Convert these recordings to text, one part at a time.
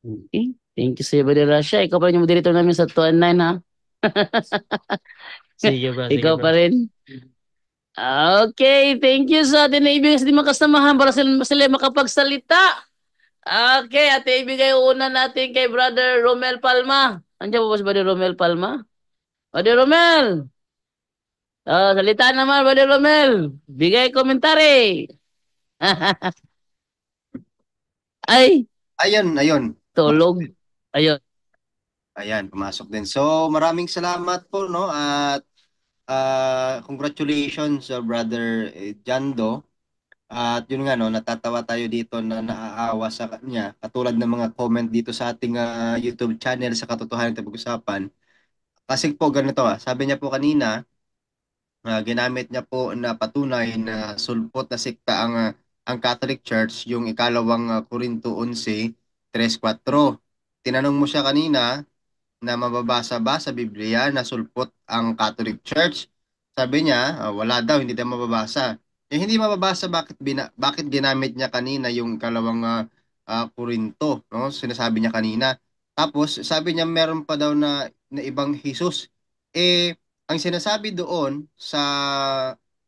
Okay. Thank you sa iyo, Brother Russia. Ikaw pa rin yung moderator namin sa 2 and 9, ha? Sige Ikaw bro. pa rin. Okay, thank you sa atin na ibigay sa di makasamahan para sila makapagsalita. Okay, at ibigay una natin kay Brother Romel Palma. Andiyan po ba si Brother Romel Palma? Brother Romel! Salita naman, Brother Romel. Bigay komentary. Ay, Ayun, ayun. tulog. Ayun. Ayan, pumasok din. So, maraming salamat po, no? At congratulations sa Brother Jando. At yun nga, no, natatawa tayo dito na naaawa sa kanya. Katulad ng mga comment dito sa ating YouTube channel sa Katotohanan ng Pag-usapan. Kasi po ganito, sabi niya po kanina, ginamit niya po na patunay na sulpot na sikta ang Catholic Church, yung ikalawang Korinto 11:3-4. Tinanong mo siya kanina na mababasa ba sa Biblia na sulpot ang Catholic Church? Sabi niya, wala daw, hindi daw mababasa. Hindi mababasa, bakit ginamit niya kanina yung kalawang Korinto, no? Sinasabi niya kanina. Tapos sabi niya meron pa daw na ibang Jesus. Ang sinasabi doon sa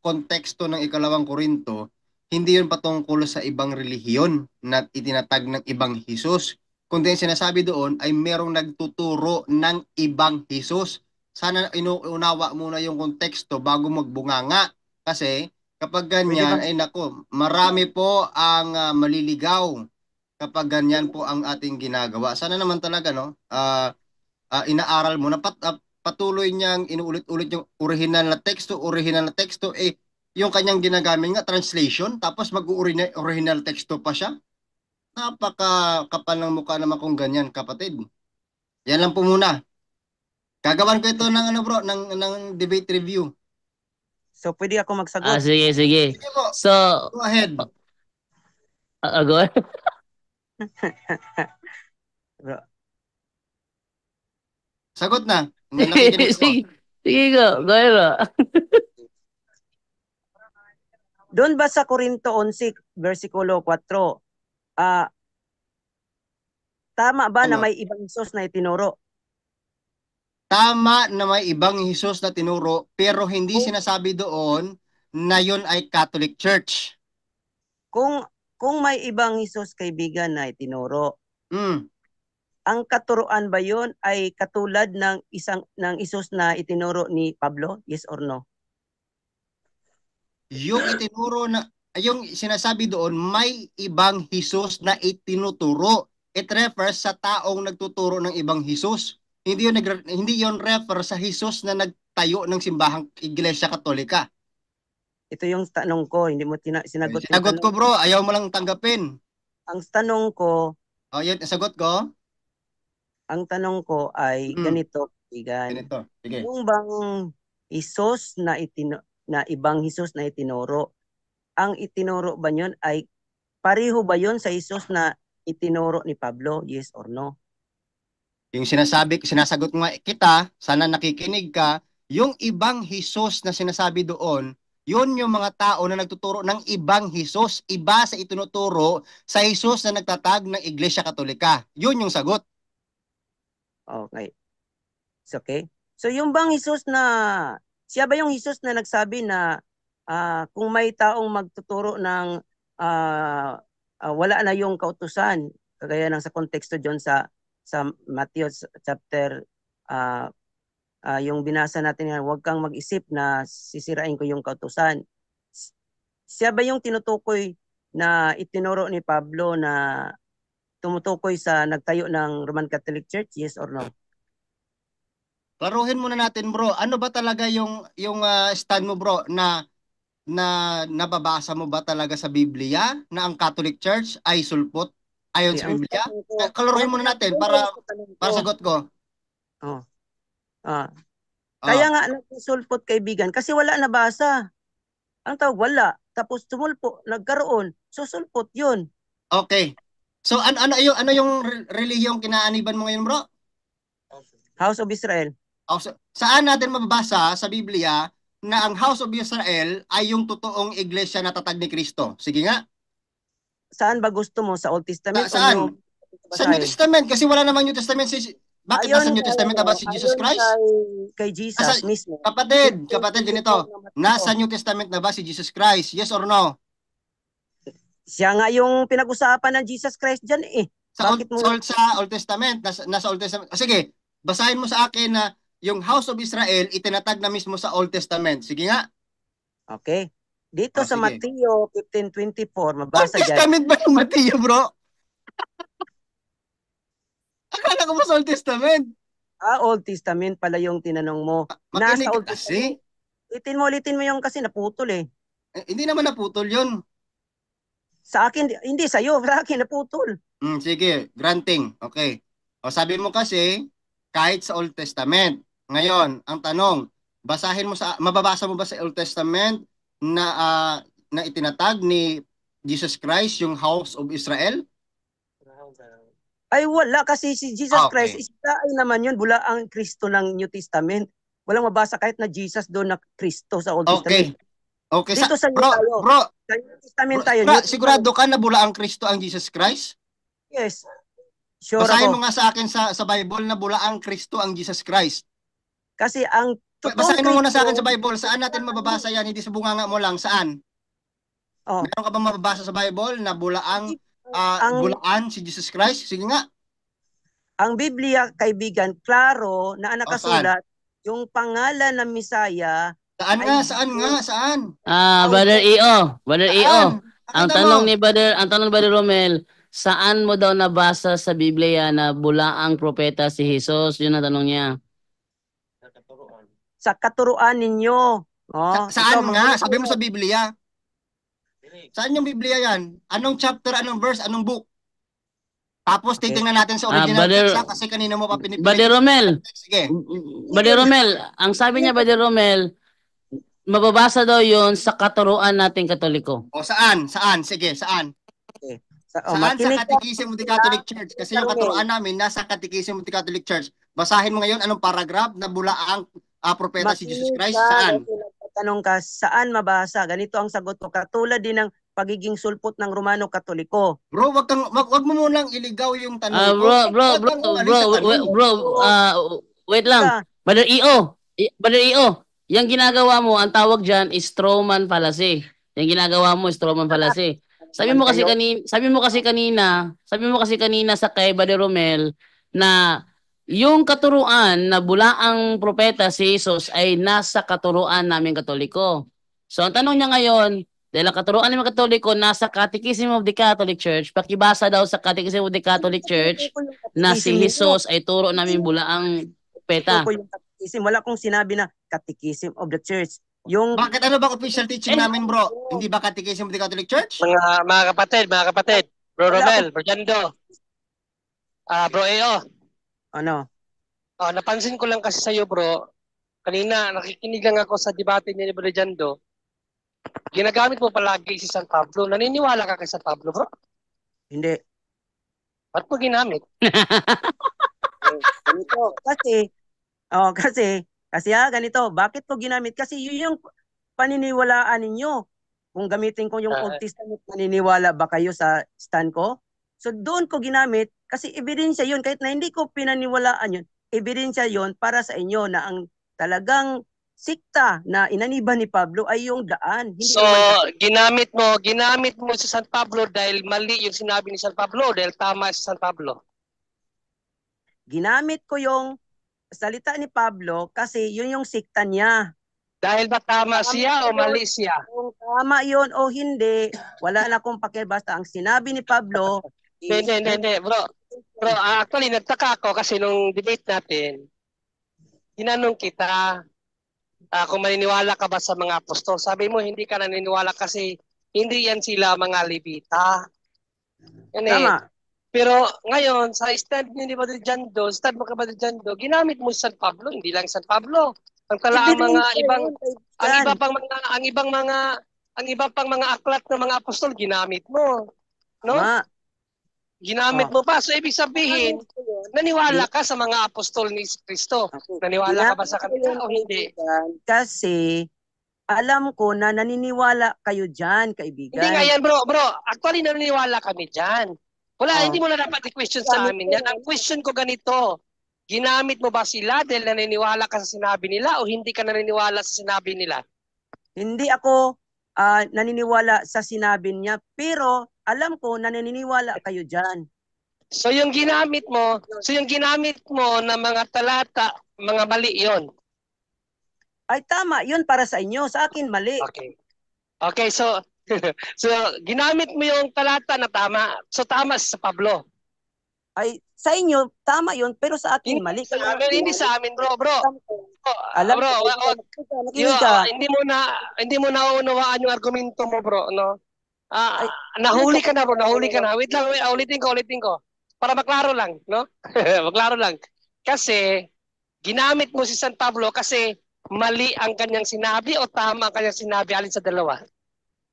konteksto ng ikalawang Korinto, hindi yun patungkol sa ibang relihiyon na itinatag ng ibang Jesus, kundi ang sinasabi doon ay merong nagtuturo ng ibang Hesus. Sana inuunawa muna yung konteksto bago magbunganga. Kasi kapag Pwede ganyan, bang ay nako, marami po ang maliligaw kapag ganyan po ang ating ginagawa. Sana naman talaga, no, inaaral mo na patuloy niyang inuulit-ulit yung original na teksto, yung kanyang ginagamit nga, translation, tapos mag-original teksto pa siya. Napaka-kapal ng mukha naman kung ganyan, kapatid. Yan lang po muna. Gagawan ko ito ng ano bro, ng debate review. so pwede ako magsagot? Sige, sige. Sige po, So, go ahead. go. Bro, Sagot na. Sige, Nakikinig ako. sige. Sige, go. Go ahead, bro. doon ba sa Korinto 11 versikulo 4, ah tama ba na Tama. may ibang Hesus na itinuro? Tama na may ibang Hesus na tinuro, pero hindi Kung sinasabi doon na yon ay Catholic Church. kung kung may ibang Hesus kaibigan na itinuro, Hmm. ang katuruan ba yon ay katulad ng Hesus na itinuro ni Pablo? Yes or no? Yung itinuro na, yung sinasabi doon, may ibang Hesus na itinuturo. It refers sa taong nagtuturo ng ibang Hesus. Hindi yon refer sa Hesus na nagtayo ng simbahang Iglesia Katolika. Ito yung tanong ko, hindi mo sinagot yung Sinagot ko tanong. bro, ayaw mo lang tanggapin. Ang tanong ko, Yan, sagot ko. ay Hmm, ganito, kaibigan. ganito. Sige. Yung bang Hesus na ibang Hesus na itinuro, ang itinuro ba yun ay pareho ba yun sa Hesus na itinuro ni Pablo? Yes or no? Yung sinasagot nga kita, sana nakikinig ka, yung ibang Hesus na sinasabi doon, yun yung mga tao na nagtuturo ng ibang Hesus, iba sa itinuturo sa Hesus na nagtatag ng Iglesia Katolika. Yun yung sagot. Okay. It's okay. So yung bang Hesus na, siya ba yung Hesus na nagsabi na kung may taong magtuturo ng wala na yung kautusan, kagaya ng sa konteksto diyon sa Matthew chapter yung binasa natin nga, huwag kang mag-isip na sisirain ko yung kautusan. Siya ba yung tinutukoy na itinuro ni Pablo na tumutukoy sa nagtayo ng Roman Catholic Church? Yes or no? Klaruhin muna natin bro, ano ba talaga yung stand mo bro na nababasa mo ba talaga sa Biblia na ang Catholic Church ay sulpot ayon Okay, sa ang Biblia? tanong ko, Klaruhin muna natin para ko, sagot ko. oh, ah, kaya Ah, nga nagsulpot kaibigan kasi wala nabasa. Ang tawag wala. Tapos tumulpo, nagkaroon. Susulpot yun. okay. So ano yung relihiyong kinaaniban mo ngayon bro? House of Israel. Saan natin mababasa sa Biblia na ang House of Israel ay yung totoong iglesia na tatag ni Kristo? Sige nga. Saan ba gusto mo? Sa Old Testament o Saan? New Sa New basahin. Testament, kasi wala namang New Testament. Bakit nasa New Testament ba si Jesus Ayon Christ? kay Jesus Nasa, mismo. kapatid, 15:24 ganito. na Nasa Mateo. New Testament na ba si Jesus Christ? Yes or no? Siya nga yung pinag-usapan ng Jesus Christ dyan eh. Bakit mo? Sa Old Testament, nasa Old Testament. Sige, basahin mo sa akin na yung House of Israel itinatag na mismo sa Old Testament. Sige nga. Okay. Dito sa Sige. Mateo 15:24, Old mabasa dyan. Testament ba yung Mateo, bro? Akala ko ba sa Old Testament? Old Testament pala yung tinanong mo. Makinig Nasa Old ka kasi. Testament. Ulitin mo yung kasi naputol eh. Hindi naman naputol yun. Sa akin, hindi sa'yo. Sa akin naputol. Sige, granting. Okay. O sabi mo kasi, kahit sa Old Testament. Ngayon, ang tanong, mababasa mo ba sa Old Testament na itinatag ni Jesus Christ yung House of Israel? Ay wala kasi si Jesus Christ, Okay. ay naman yun, bula ang Kristo ng New Testament. Walang mabasa kahit na Jesus doon na Kristo sa Old Okay. Testament. Okay. Dito sa New tayo. Bro, Sa New Testament tayo. New Testament. sigurado ka na bula ang Kristo ang Jesus Christ? Yes. Sure Basahin ako. mo nga sa akin sa Bible na bula ang Kristo ang Jesus Christ. Kasi ang totoong Basahin mo muna sa akin Kristo, sa Bible. Saan natin mababasa yan? Hindi sa bunganga mo lang. Saan? oh, Meron ka bang mababasa sa Bible na ang bulaan si Jesus Christ? Sige nga. ang Biblia, kaibigan, klaro na ang Saan? nakasulat, yung pangalan ng Misaya Saan ay nga? Saan nga? Saan? Brother EO, Brother EO. Saan? Pakita mo. Ang tanong ni Brother Romel, saan mo daw nabasa sa Biblia na bulaang propeta si Jesus? Yun ang tanong niya. sa katuruan ninyo. Saan ito, nga? Sabi mo sa Biblia. Saan yung Biblia yan? Anong chapter, anong verse, anong book? Tapos Okay. titingnan natin sa original Brother- text kasi kanina mo pa pinipilit. Brother Romel, Sige. Brother Romel, ang sabi niya Brother Romel, mababasa daw yun sa katuruan nating Katoliko. O saan? Saan? Sige, saan? Okay. Saan sa makinig ka. Catechism of the Catholic Church? Kasi yung katuruan namin nasa Catechism of the Catholic Church. Basahin mo ngayon anong paragraph na bulaang propeta si Jesus Christ. Saan? Tanong ka, saan mabasa? Ganito ang sagot ko. Katulad din ng pagiging sulpot ng Romano Katoliko. Bro, wag mo munang iligaw yung tanong ko. Wait lang. Brother EO, yung ginagawa mo, ang tawag dyan is strawman fallacy. Yung ginagawa mo, strawman fallacy. Sabi mo kasi kanina sa kay Brother Romel na yung katuruan na bulaang propeta si Jesus ay nasa katuruan namin Katoliko. So ang tanong niya ngayon, dahil ang katuruan namin Katoliko nasa Catechism of the Catholic Church, pakibasa daw sa Catechism of the Catholic Church na si Jesus ay turo namin bulaang propeta. Wala kong sinabi na Catechism of the Church. Bakit ano ba official teaching namin, bro? Hindi ba Catechism of the Catholic Church? Mga kapatid, Bro Romel, Bro Jando, Bro EO. Ano? Napansin ko lang kasi sa iyo, bro. Kanina nakikinig lang ako sa debate ni Bro Jando. Ginagamit mo palagi si San Pablo. Naniniwala ka kay San Pablo, bro? Hindi. Ba't mo ginamit? Ganito. Kasi ganito. Bakit ko ginamit? Kasi yun yung paniniwalaan ninyo. Kung gamitin ko yung Old Testament, naniniwala ba kayo sa stand ko? So doon ko ginamit kasi ebidensya yun. Kahit na hindi ko pinaniwalaan yun, ebidensya yun para sa inyo na ang talagang sikta na inaniban ni Pablo ay yung daan. Hindi ginamit mo si San Pablo dahil mali yung sinabi ni San Pablo dahil tama si San Pablo. Ginamit ko yung salita ni Pablo kasi yun yung sikta niya. Dahil ba tama siya o mali siya? Kung tama yun o hindi, wala na akong pakibasta. Ang sinabi ni Pablo, Hindi, bro. Bro, actually, nagtaka ako kasi nung debate natin, tinanong kita kung maniniwala ka ba sa mga apostol. Sabi mo, hindi ka naniniwala kasi hindi yan sila mga Levita. Tama. Pero ngayon, sa stand ni Brother Jando, ginamit mo San Pablo, hindi lang San Pablo. Ang talaang mga ang iba pang mga aklat ng mga apostol ginamit mo. No? Ginamit mo pa. So ibig sabihin, naniwala ka sa mga apostol ni Kristo. Naniwala ka ba sa kanila o hindi? Kasi alam ko na naniniwala kayo dyan, kaibigan. Hindi nga yan, bro. Actually, naniniwala kami dyan. Wala, Ah. hindi mo na dapat i-question sa amin yan. Ang question ko ganito, ginamit mo ba sila dahil naniniwala ka sa sinabi nila o hindi ka naniniwala sa sinabi nila? Hindi ako naniniwala sa sinabi niya, pero alam ko na naniniwala kayo dyan. So yung ginamit mo na mga talata, mga mali yon. Ay tama, yun para sa inyo. Sa akin, mali. Okay. Okay, so so ginamit mo yung talata na tama. So tama sa Pablo. Ay, sa inyo, tama yun, pero sa akin, mali. Hindi sa amin, bro. Alam Bro, ko, nakinig ka. hindi mo nauunawaan yung argumento mo, bro, no? Ay, Nahuli ka na, bro. Nahuli ka na. Wait lang, ulitin ko. Para maklaro lang, no? Maklaro lang. Kasi, ginamit mo si San Pablo kasi mali ang kanyang sinabi o tama ang kanyang sinabi alin sa dalawa?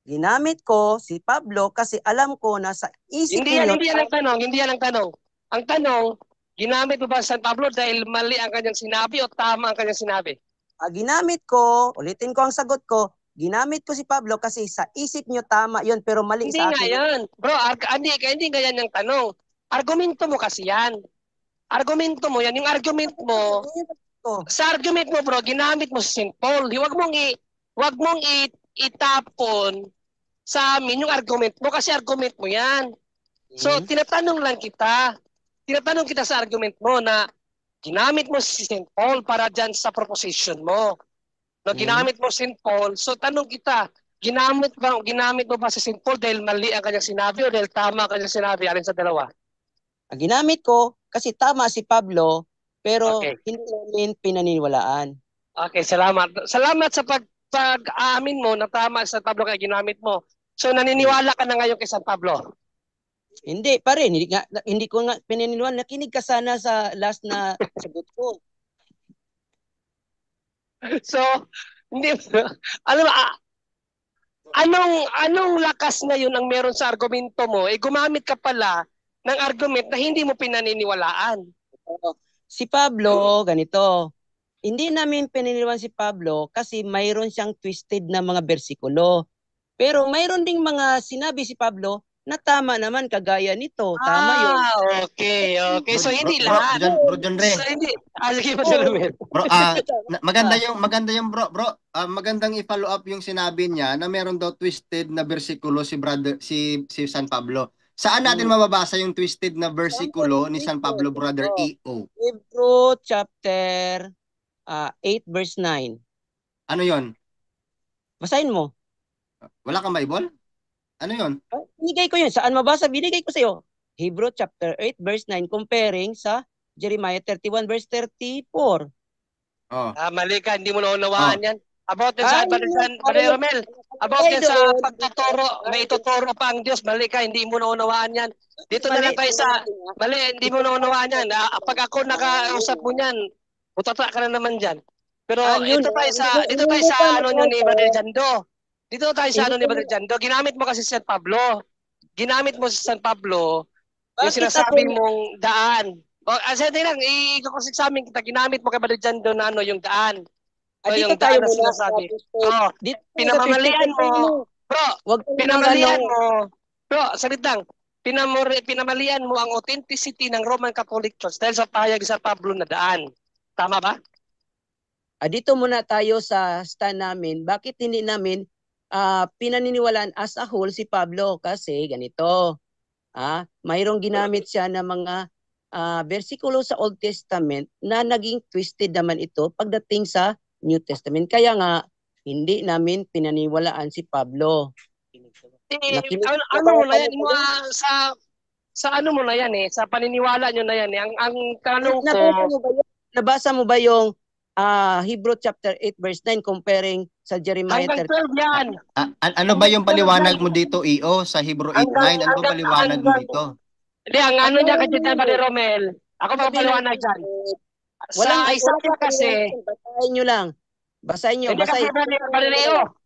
Ginamit ko si Pablo kasi alam ko na sa isip Hindi ninyo, yan ang tanong. Ang tanong, ginamit mo ba si San Pablo dahil mali ang kanyang sinabi o tama ang kanyang sinabi? ginamit ko, ulitin ko ang sagot ko, ginamit ko si Pablo kasi sa isip nyo tama yun, pero mali Hindi sa nga akin. yan. Bro, hindi nga yan ang tanong. Argumento mo kasi yan. Argumento mo yan. Yung argument mo, sa argument mo, bro, ginamit mo si St. Paul. Huwag mong itapon sa amin yung argument mo kasi argument mo yan. So, tinatanong kita sa argument mo na ginamit mo si St. Paul para dyan sa proposition mo. No, ginamit mo si St. Paul. So, tanong kita, ginamit mo ba si St. Paul dahil mali ang kanyang sinabi o dahil tama ang kanyang sinabi alin sa dalawa? Ginamit ko kasi tama si Pablo, pero Okay. hindi namin pinaniniwalaan. Okay, salamat. Salamat sa pag-aamin mo na tama sa Pablo kaya ginamit mo. So, naniniwala ka na ngayon kay San Pablo? Hindi pa rin, hindi ko nga pinaniniwalaan. Nakinig ka sana sa last na sagot ko. So, hindi alam mo, anong lakas ngayon ang meron sa argumento mo? Gumamit ka pala ng argument na hindi mo pinaniniwalaan. Si Pablo, ganito. Hindi namin pinaniniwalaan si Pablo kasi mayroon siyang twisted na mga bersikulo. Pero mayroon ding mga sinabi si Pablo na tama naman kagaya nito. Tama yun. Okay. So hindi Bro, lahat. Bro John Ray. So, hindi. Sige pa sila, Mel. Bro, maganda yung bro. Magandang i-follow up yung sinabi niya na meron daw twisted na bersikulo si San Pablo. Saan natin mababasa yung twisted na bersikulo ni San Pablo, brother EO? Hebrew chapter 8 verse 9. Ano yon? Basahin mo. Wala kang Bible? Ano yon? Binigay ko yun. Saan mabasa? Binigay ko sa iyo. Hebrew chapter 8 verse 9 comparing sa Jeremiah 31 verse 34. Oh. Mali ka, hindi mo naunawaan yan. About yan sa Brother Romel. About yan sa pagtuturo, may ituturo pa ang Diyos. Mali ka, hindi mo naunawaan yan. Dito na lang tayo sa, mali, hindi mo naunawaan yan. Pag ako nakausap mo yan, utata ka na naman dyan. Pero dito tayo sa ano nyo ni Brother Jando. Dito tayo sa ano ni Brother Jando. Ginamit mo kasi si San Pablo. Ginamit mo si San Pablo yung sinasabi mong daan. Sige lang, i-examine kita. Ginamit mo kay Brother Jando na ano yung daan. Yung daan na sinasabi. Pinamamalian mo. Bro, pinamalian mo. Bro, salit lang. Pinamalian mo ang authenticity ng Roman Catholic Church dahil sa pahayag sa Pablo na daan. Tama ba? Dito muna tayo sa stand namin. Bakit hindi namin pinaniniwalaan as a whole si Pablo? Kasi ganito. Mayroong ginamit siya ng mga versikulo sa Old Testament na naging twisted naman ito pagdating sa New Testament. Kaya nga, hindi namin pinaniwalaan si Pablo. Ano mo na yan? Sa ano mo na yan eh? Sa paniniwala nyo na yan eh. Ang tanong ko... Nabasa mo ba yung Hebrew chapter 8 verse 9 comparing sa Jeremiah 30? Hanggang 12 yan. Ano ba yung paliwanag mo dito, EO, sa Hebrew 8:9? Ano ba paliwanag mo dito? Hindi, ang ano niya kasi dyan, Brother Romel. Ako magpaliwanag dyan. Sa isa kasi... Basahin nyo lang. Basahin nyo. Hindi kasi, Brother Leo.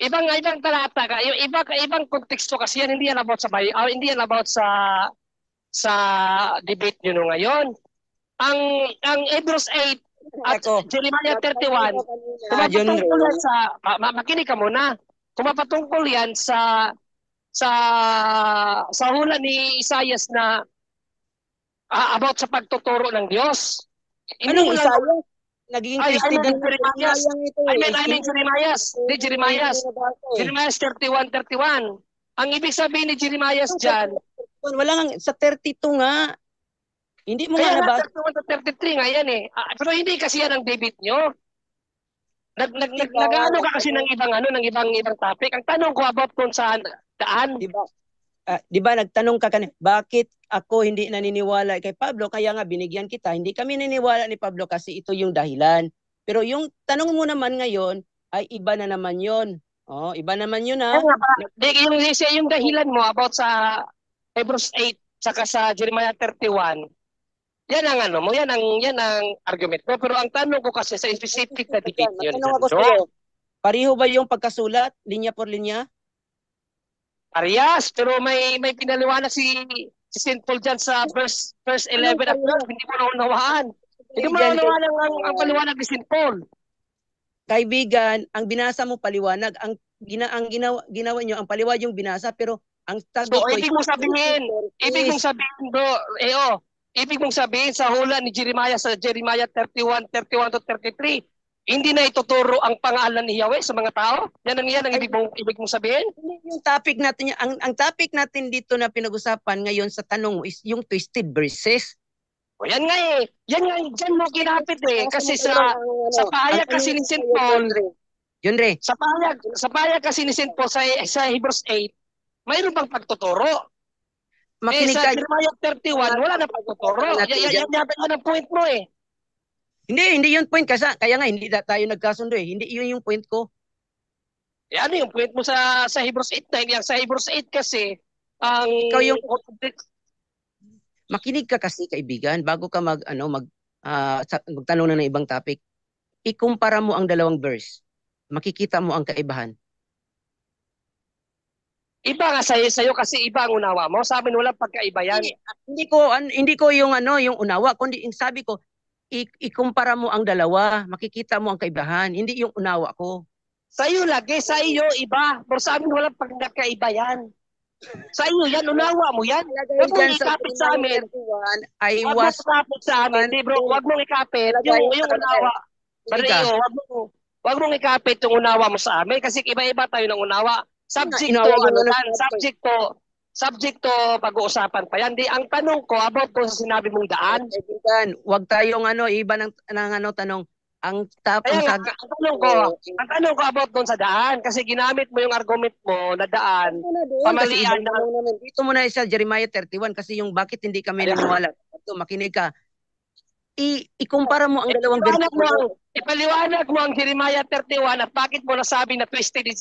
Ibang talata ka. Ibang konteksto kasi yan. Hindi yan about sa hindi yan about sa debate nyo no ngayon. Ang Hebrews 8 at Jeremiah 31, kumapatungkol yan sa, makinig ka muna, kumapatungkol yan sa sa hula ni Isaias na about sa pagtuturo ng Diyos. Hindi Anong mo lang Isaiah? Naging I twisted mean din yung Jeremias. sayang ito I eh. mean Jeremias. Di Jeremias. Eh. Jeremias 31:31. Ang ibig sabihin ni Jeremias dyan, Wala nga, sa 32 nga. Hindi mo nga kaya nga nabasa. 31 to 33 nga yan eh. Pero hindi kasi yan ang debate nyo. Diba? Nag-ano ka kasi ng ibang topic. Ang tanong ko about kung saan daan. Diba? Di ba nagtanong ka kanina, bakit ako hindi naniniwala kay Pablo? Kaya nga binigyan kita. Hindi kami naniniwala ni Pablo kasi ito yung dahilan. Pero yung tanong mo naman ngayon ay iba na naman yon. Oh, iba naman yun Kaya ha. nga ba, yung dahilan mo about sa Hebrews 8 saka sa Jeremiah 31, yan ang yan ang argument mo. Pero ang tanong ko kasi sa specific na debate yun. Matanong ako sa'yo, pareho ba yung pagkasulat, linya por linya? Parehas, pero may pinaliwanag si St. Paul dyan sa verse 11 at 12, hindi mo naunawaan. Hindi mo naunawaan ang paliwanag ni St. Paul. Kaibigan, ang binasa mo paliwanag, ang ginawa nyo, ang paliwanag yung binasa, pero ang sagot So, ko ibig mong sabihin bro, ibig mong sabihin sa hula ni Jeremiah sa Jeremiah 31 to 33, hindi na ituturo ang pangalan ni Yahweh sa mga tao? Yan ang ibig mong sabihin? Yung topic natin, ang topic natin dito na pinag-usapan ngayon sa tanong mo is yung twisted verses. O yan nga eh. Dyan mo kinapit eh. Kasi sa pahayag kasi ni St. Paul, Yun re. sa pahayag kasi ni St. Paul sa Hebrews 8, mayroon bang pagtuturo? Makinig sa ka. Jeremiah 31, wala na pagtuturo. Yan ang point mo eh. Hindi yun point. Kaya nga, hindi tayo nagkasundo eh. Hindi yun yung point ko. Ano yung point mo sa Hebrews 8 na yan? Sa Hebrews 8 kasi, ang... Ikaw yung... Makinig ka kasi, kaibigan, bago ka magtanong na ng ibang topic. Ikumpara mo ang dalawang verse. Makikita mo ang kaibahan. Iba nga sa'yo kasi iba ang unawa mo. Sabi mo walang pagkaiba yan. Hindi ko yung unawa, kundi yung sabi ko, ikumpara mo ang dalawa, makikita mo ang kaibahan, hindi yung unawa ko. Sa iyo iba. Pero sa amin walang pagkaiba yan. Sa iyo yan, unawa mo yan. Huwag mong ikapit sa amin. Huwag mong ikapit sa amin. Hindi bro, huwag mong ikapit yung unawa. Huwag mong ikapit yung unawa mo sa amin kasi iba-iba tayo ng unawa. Subject to pag-uusapan pa yan. Di, ang tanong ko about kung sa sinabi mong daan. Huwag tayong iba ng tanong. Ang tanong ko about doon sa daan kasi ginamit mo yung argument mo na daan. Pamalian na. Dito muna sa Jeremiah 31 kasi yung bakit hindi kami naniwala. Makinig ka. Ikumpara mo ang dalawang bersikulo. Ipaliwanag mo ang Jeremiah 31 at bakit mo nasabi na twisted ni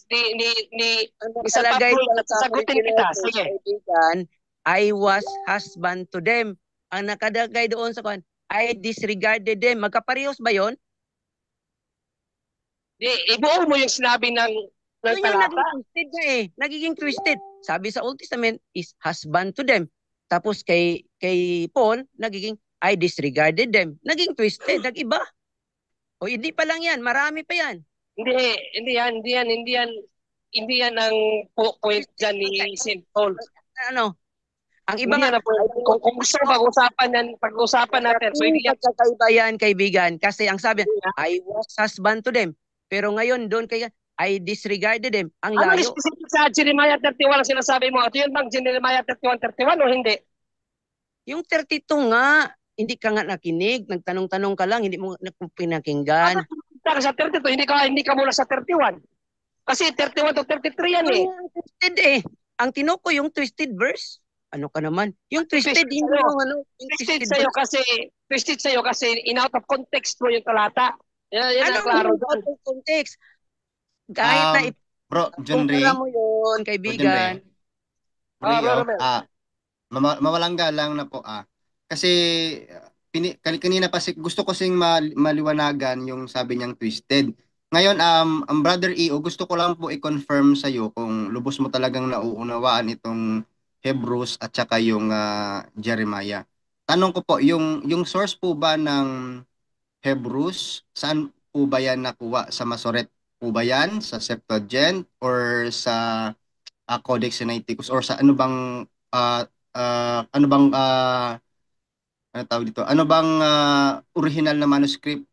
San Pablo at sasagutin kita. Sige. I was husband to them. Ang nakadagay doon sa kwan, I disregarded them. Magkaparehos ba yon? Ibuo mo yung sinabi ng talata. Nagiging twisted. Sabi sa Old Testament is husband to them. Tapos kay Paul, nagiging I disregarded them. Naging twisted, nag-iba. O hindi pa lang yan, marami pa yan. Hindi yan ang point dyan ni St. Paul. Ang iba nga, kung gusto pag-usapan natin. So hindi yan kakaiba yan, kaibigan. Kasi ang sabi, I was husband to them. Pero ngayon, doon kaya, I disregarded them. Ang layo. Ano specific sa Jeremiah 31 ang sinasabi mo? Ito yun bang Jeremiah 31 o hindi? Yung 32 nga, hindi ka nga nakinig, nagtanong-tanong ka lang, hindi mo pinakinggan. Sa 32, hindi ka mula sa 31. Kasi 31 to 33 yan eh. Twisted eh. Ang tinuko yung twisted verse. Ano ka naman? Yung twisted twisted sa'yo kasi in out of context mo yung talata. Yan ang klaro doon. Out of context. Kahit Bro, John Ray. mo yun, kaibigan. Mawalang galang na po Kasi kanina pa gusto ko sing maliwanagan yung sabi niyang twisted. Ngayon, ang Brother EO, gusto ko lang po i-confirm sa iyo kung lubos mo talagang nauunawaan itong Hebrews at saka yung Jeremiah. Tanong ko po, yung source po ba ng Hebrews, saan po ba yan nakuha? Sa Masoret po ba yan? Sa Septuagint? Or sa Codex Sinaiticus or sa ano bang ano bang ano tawag dito? Ano bang original na manuscript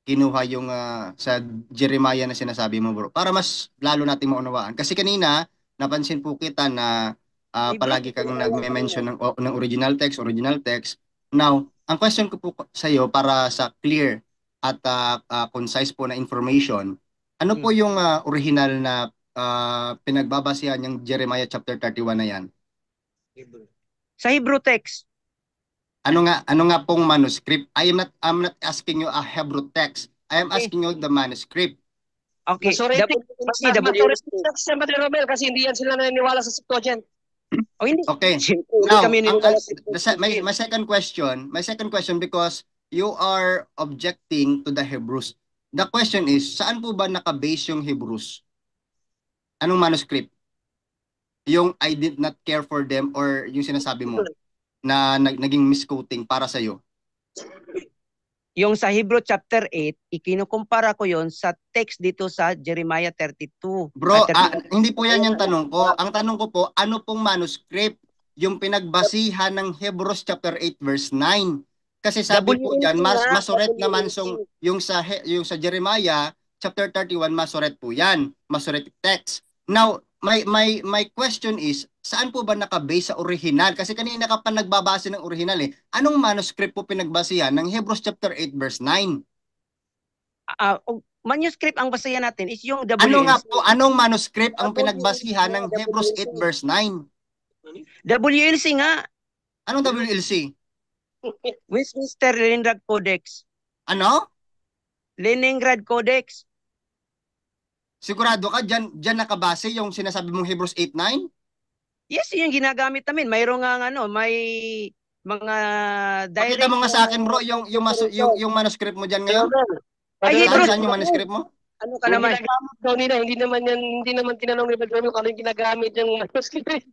kinuha yung sa Jeremiah na sinasabi mo, bro? Para mas lalo nating maunawaan. Kasi kanina, napansin po kita na Hebrew, palagi kang nagme-mention ng original text, original text. Now, ang question ko po sa iyo para sa clear at concise po na information, ano po yung original na pinagbabasihan yung Jeremiah chapter 31 na yan? Sa Hebrew text. Ano nga pong manuscript? I'm not asking you a Hebrew text. I am asking you the manuscript. Okay. Masoretic. Masoretic text yan, Brother Romel, kasi hindi yan sila naniniwala sa Septuagint. Oh, hindi. Okay. Siyempre, Now, kami niniwala sa my second question because you are objecting to the Hebrews. The question is, saan po ba naka-base yung Hebrews? Anong manuscript? Yung I did not care for them or yung sinasabi mo na naging misquoting para sa iyo? Yung sa Hebrew chapter 8, ikinukumpara ko yon sa text dito sa Jeremiah 32. Bro, hindi po yan yung tanong ko. Ang tanong ko po, ano pong manuscript yung pinagbasihan ng Hebrews chapter 8 verse 9? Kasi sabi po diyan, masoret naman yung sa Jeremiah chapter 31, masoret po yan. Masoretic text. Now, my question is, saan po ba naka-base sa original? Kasi kanina ka pa nagbabase ng original eh. Anong manuscript po pinagbasihan ng Hebrews chapter 8 verse 9? Manuscript ang basayan natin is yung WLC. Ano nga po, anong manuscript ang pinagbasihan ng Hebrews 8 verse 9? WLC nga. Anong WLC? Westminster Leningrad Codex. Ano? Leningrad Codex. Sigurado ka, dyan nakabase yung sinasabi mong Hebrews 8:9? Yes, yun yung ginagamit namin. Mayroong nga may mga direct. Pakita mo nga sa akin, bro, yung manuscript mo dyan ngayon. Ay, Saan yung manuscript mo? Ano ka naman? Hindi naman tinanong ni Brother Romel kung ano yung ginagamit yung manuscript.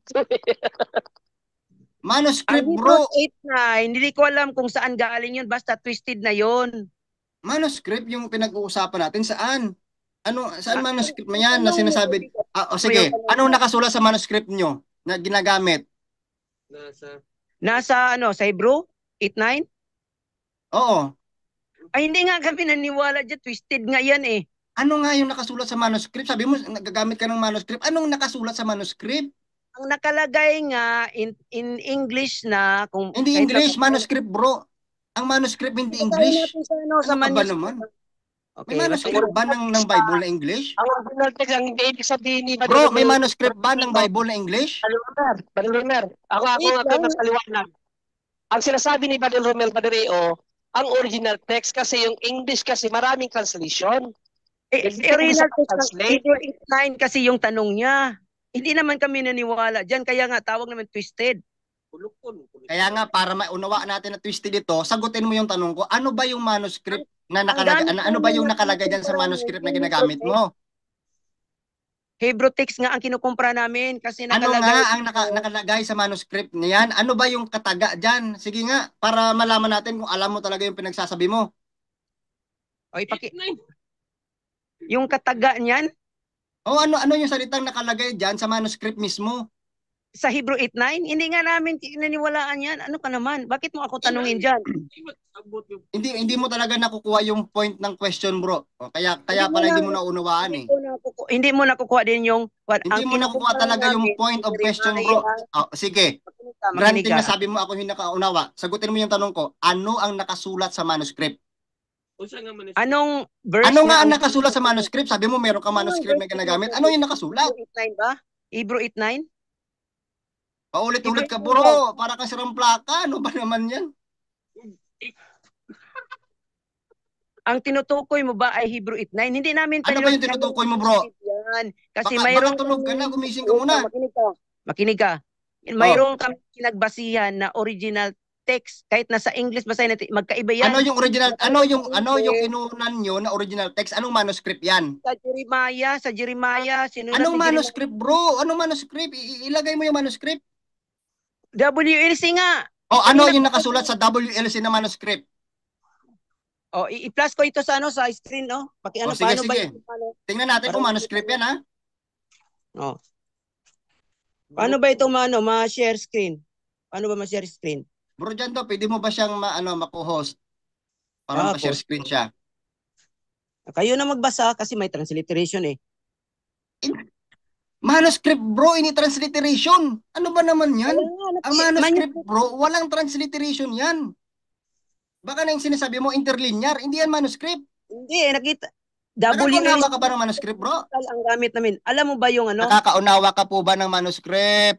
Manuscript, Ang bro. Hebrews 8:9, hindi ko alam kung saan galing yun. Basta twisted na yun. Manuscript yung pinag-uusapan natin, saan? Saan manuscript mo yan na sinasabi? Sige, anong nakasulat sa manuscript nyo na ginagamit? Nasa sa Hebrew 8:9? Oo. Ay, hindi nga kami naniwala dyan. Twisted nga yan eh. Ano nga yung nakasulat sa manuscript? Sabi mo, nagagamit ka ng manuscript. Anong nakasulat sa manuscript? Ang nakalagay nga in English na kung Hindi English, manuscript, bro. Ang manuscript hindi English. Sa Ano ka ba naman? Okay, May manuscript ba ng Bible na English? Ang original text, ang hindi ibig sabihin ni Bro, may manuscript ba ng Bible na English? Brother Romel, ako mas kaliwanag. Ang sinasabi ni Brother Romel Padreo, ang original text kasi yung English kasi maraming translation. Original text ng Hebrew 8:9 kasi yung tanong niya. Hindi naman kami naniwala dyan, kaya nga tawag naman twisted. Kaya nga, para maunawaan natin na twisted ito, sagutin mo yung tanong ko, ano ba yung manuscript na nakalagay, ano ba yung nakalagay dyan sa manuscript na ginagamit mo? Hebrew text nga ang kinukumpara namin kasi Ano nakalagay. nga ang nakalagay sa manuscript niyan? Ano ba yung kataga dyan? Sige nga, para malaman natin kung alam mo talaga yung pinagsasabi mo. O, yung kataga niyan? O ano yung salitang nakalagay dyan sa manuscript mismo? Sa Hebrew 8:9? Hindi nga namin naniwalaan yan. Ano ka naman? Bakit mo ako tanungin dyan? Hindi mo talaga nakukuha yung point ng question, bro. O, kaya pala hindi mo naunawaan eh. Hindi mo nakukuha din yung hindi mo nakukuha talaga yung point of question, bro. Sige. Granting na sabi mo ako hindi nakaunawa. Sagutin mo yung tanong ko. Ano ang nakasulat sa manuscript? Anong verse? Ano nga ang nakasulat sa manuscript? Sabi mo meron ka manuscript na ginagamit. Ano yung nakasulat? Hebrew 8:9? Paulit-ulit ka, bro. Para ka sirang plaka. Ano ba naman yan? Ang tinutukoy mo ba ay Hebrew 8:9? Hindi namin ano ba yung tinutukoy mo, bro? Kasi baka tulog ka na, gumising ka muna. Makinig ka. Mayroong kami pinagbasihan na original text kahit nasa English basahin natin magkaiba yan. Ano yung original? Ano yung kinunan nyo na original text? Anong manuscript yan? Sa Jeremiah, anong manuscript, bro? Anong manuscript? Ilagay mo yung manuscript. WLC nga. Ano yung nakasulat sa WLC na manuscript? I-plus ko ito sa sa screen, no? Sige. Tingnan natin kung manuscript yan, ha? Paano ba ito ma-share screen? Paano ba ma-share screen? Bro Jando, pwede mo ba siyang mako-host para maka-share Ako. screen siya? Kayo na magbasa kasi may transliteration eh. Manuscript bro, ini transliteration. Ano ba naman yan? Kaya nga, Ang manuscript manuscript. bro, walang transliteration yan. Baka na yung sinasabi mo interlinear, hindi yan manuscript. Hindi eh, nakita. Nakakaunawa WLC ka ba ng manuscript bro? ang gamit namin. Alam mo ba yung ano? Nakakaunawa ka po ba ng manuscript?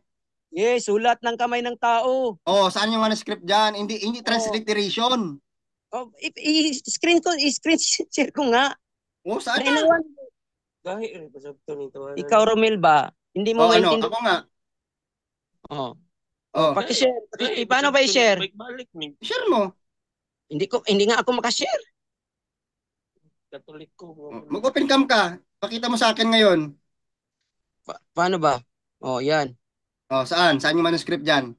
Yes, sulat ng kamay ng tao. Oh, saan yung manuscript dyan? Hindi transliteration. Oh, i-screen share ko nga. Oh, saan na? Nainawan. Ikaw, Romel ba? Hindi mo Oh, ano? maintindihan. Ako nga. Oh. Oh, Paki-share. Paano ba i-share? share mo. Hindi nga ako makashare. Oh, mag-open cam ka. Pakita mo sa akin ngayon. Paano ba? Oh, yan. Oh, saan? Saan yung manuscript dyan?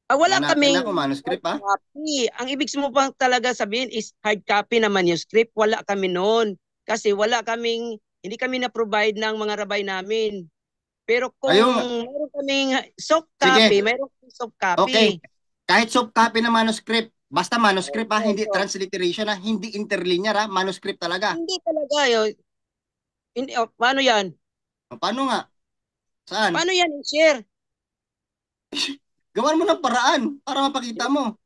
Wala Hanapin kaming ako, manuscript ha? copy. Ang ibig mo pang talaga sabihin is hard copy na manuscript. Wala kami noon. Kasi hindi kami na-provide ng mga rabay namin. Pero kung Ayun. mayroon kaming soft Sige. copy, mayroon kaming soft copy. Okay. Kahit soft copy ng manuscript, basta manuscript ha, Okay, hindi so, transliteration ha, hindi interlinear ha, manuscript talaga. hindi talaga yun. Hindi, paano yan? O, paano nga? Saan? Paano yan i-share? Gawan mo ng paraan para mapakita mo.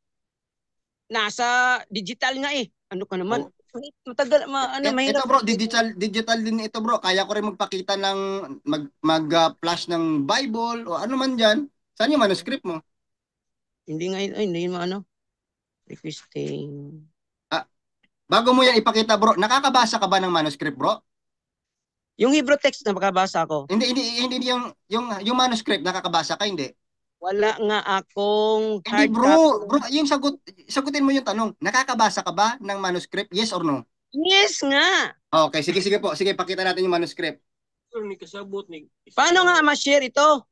Nasa digital nga eh. Ano ka naman? Oh. Matagal, mahirap. Ito bro, digital din ito bro. Kaya ko rin magpakita ng mag-flash ng Bible o ano man diyan. Saan yung manuscript mo? Hindi nga, hindi mo ano. Requesting. Bago mo yan ipakita bro, nakakabasa ka ba ng manuscript bro? Yung Hebrew text na makabasa ko. Hindi yung manuscript nakakabasa ka hindi? Wala nga akong Hindi hard bro, copy. bro, yung sagutin mo yung tanong. Nakakabasa ka ba ng manuscript? Yes or no? Yes nga. Okay, sige po. Sige, pakita natin yung manuscript. Paano nga ma-share ito?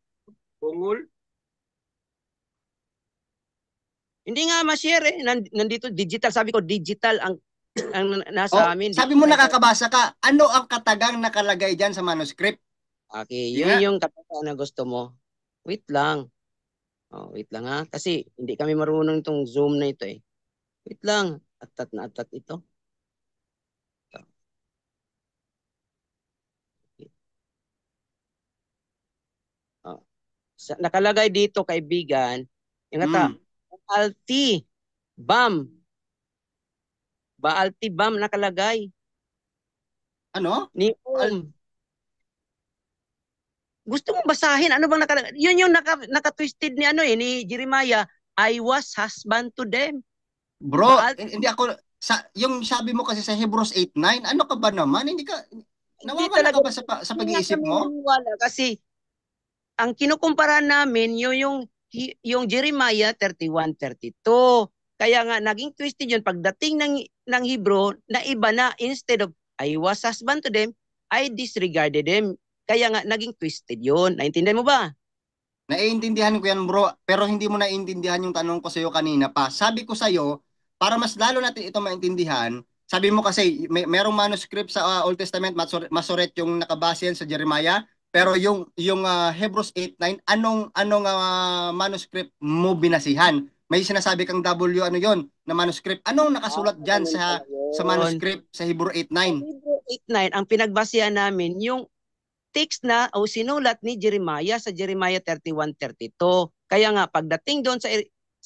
Hindi nga ma-share eh. Nandito digital. Sabi ko digital ang nasa amin. Sabi mo nakakabasa ka. Ano ang katagang nakalagay diyan sa manuscript? Okay, Sige yun nga. yung kataga na gusto mo. Wait lang. Wait lang ha. Kasi hindi kami marunong itong Zoom na ito eh. Wait lang. Atat na atat ito. Nakalagay dito kaibigan. Yung kata, Baalti Bam. Baalti Bam nakalagay. Ano? Ni gusto mong basahin? Ano bang nakalagay? Yun yung naka-twisted ni ni Jeremiah. I was husband to them. Bro, hindi ako yung sabi mo kasi sa Hebrews 8:9, ano ka ba naman? Hindi ka nawawala ka ba sa pag-iisip mo? Kasi ang kinukumpara namin yung Jeremiah 31:32. Kaya nga naging twisted yun pagdating ng Hebrew na iba na, instead of I was husband to them, I disregarded them. Kaya nga naging twisted yun. Naintindihan mo ba? Naiintindihan ko yan bro, pero hindi mo naiintindihan yung tanong ko sa iyo kanina pa. Sabi ko sa iyo, para mas lalo natin ito maintindihan, sabi mo kasi merong manuscript sa Old Testament, Masoret yung nakabase sa Jeremiah, pero yung Hebrews 8:9, anong manuscript mo binasihan? May sinasabi kang W ano yon na manuscript. Anong nakasulat diyan sa manuscript sa Hebrew 8:9? Hebrew 8:9 ang pinagbasihan namin yung text na o sinulat ni Jeremiah sa Jeremiah 31:32. Kaya nga pagdating doon sa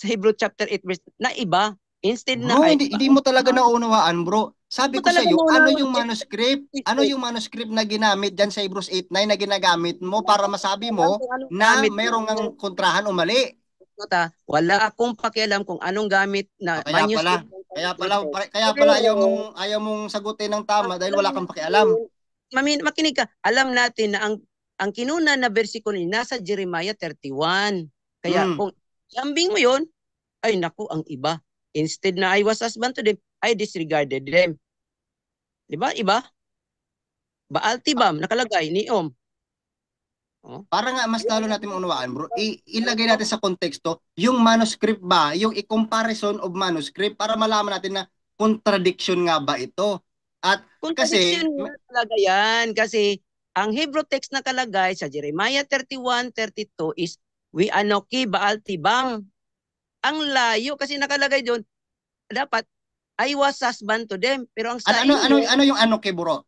Hebrew chapter 8 verse na iba, instead na bro, hindi mo talaga naunawaan bro. Sabi ko sa iyo, ano yung manuscript? Ano yung manuscript na ginamit diyan sa Hebrews 8:9 na ginagamit mo para masabi mo na mayroong ang kontrahan o mali? Wala akong pakialam kung anong gamit na manuscript. Kaya pala ayaw mong sagutin ng tama dahil wala kang pakialam. Makinig ka. Alam natin na ang kinuna na bersikulo nasa Jeremiah 31. Kaya kung lambing mo yun, ay naku, ang iba. Instead na I was husband to them, I disregarded them. Diba? Iba? Baalti Bam, nakalagay, Niom. Para nga mas lalo natin maunawaan bro, ilagay natin sa konteksto, yung manuscript ba, yung i-comparison of manuscript para malaman natin na contradiction nga ba ito. At kasi talaga yan kasi ang Hebrew text na kalagay sa Jeremiah 31:32 is we anoki Baal Tibang. Ang layo kasi nakalagay doon, dapat I was husband to them. Pero ang sa inyo, Ano yung ano kay bro?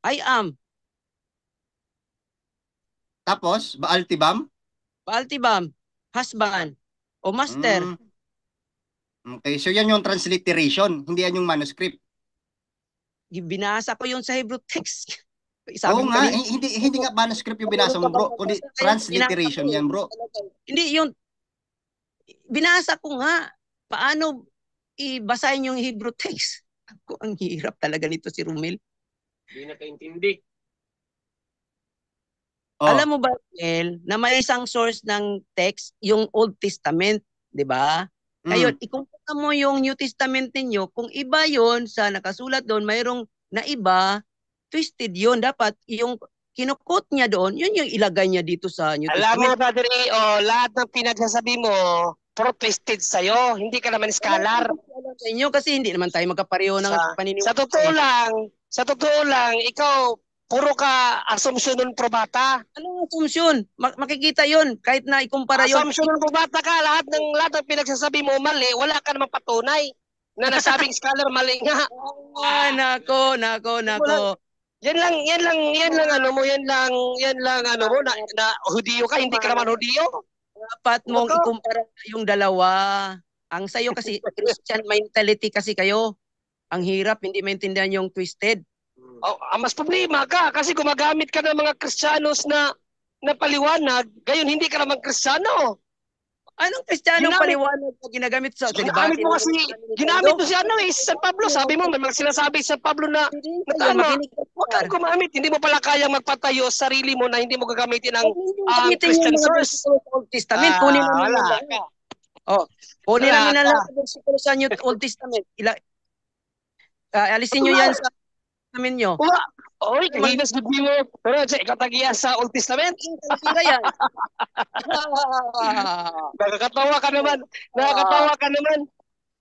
I am Tapos, Baal Tibam? Baal Tibam, husband o master. Okay, so yan yung transliteration, hindi yan yung manuscript. Binasa ko yun sa Hebrew text. Oo nga, hindi nga manuscript yung binasa mo bro, kundi transliteration yan bro. Hindi yung binasa ko nga. Paano ibasahin yung Hebrew text? Ako, ang hirap talaga nito si Romel. Hindi nakaintindi. Oh. Alam mo ba, Romel, na may isang source ng text, yung Old Testament, di ba? Ngayon, ikumpara mo yung New Testament ninyo, kung iba yon sa nakasulat doon, mayroong na iba, twisted yon. Dapat yung kinukot niya doon, yun yung ilagay niya dito sa New Alam mo, Testament. Brother lahat ng pinagsasabi mo, pro-twisted sa'yo. Hindi ka naman scholar. Sa inyo kasi hindi naman tayo magkapareho ng paniniwala. Sa totoo lang, ikaw, puro ka assumption ng probata. Anong assumption? Makikita yon kahit na ikumpara yon. Assumption ng probata ka, lahat ng pinagsasabi mo mali, wala ka namang patunay na nasabing scholar mali nga. Nako. Yan lang ano mo, yan lang ano mo na Hudiyo ka, hindi ka naman Hudiyo. Dapat mong ikumpara yung dalawa. Ang sayo kasi Christian mentality kasi kayo. Ang hirap hindi maintindihan yung twisted. Mas problema ka kasi gumagamit ka ng mga Kristiyanos na paliwanag, gayon hindi ka naman Kristiyano. Anong Kristiyano paliwanag na ginagamit sa ginamit mo si San Pablo. Sabi mo, may mga sinasabi sa Pablo na tama. Huwag kang gumamit. Hindi mo pala kayang magpatayo sa sarili mo na hindi mo gagamitin ng Christian source. Old Testament. Kunin mo wala ka. Kunin namin na lang sa Old Testament. Alisin nyo yan sa namin nyo. Oy, kahinas gud mo. Pero sa ikatagiya sa Old Testament. Yan. Nakakatawa ka naman.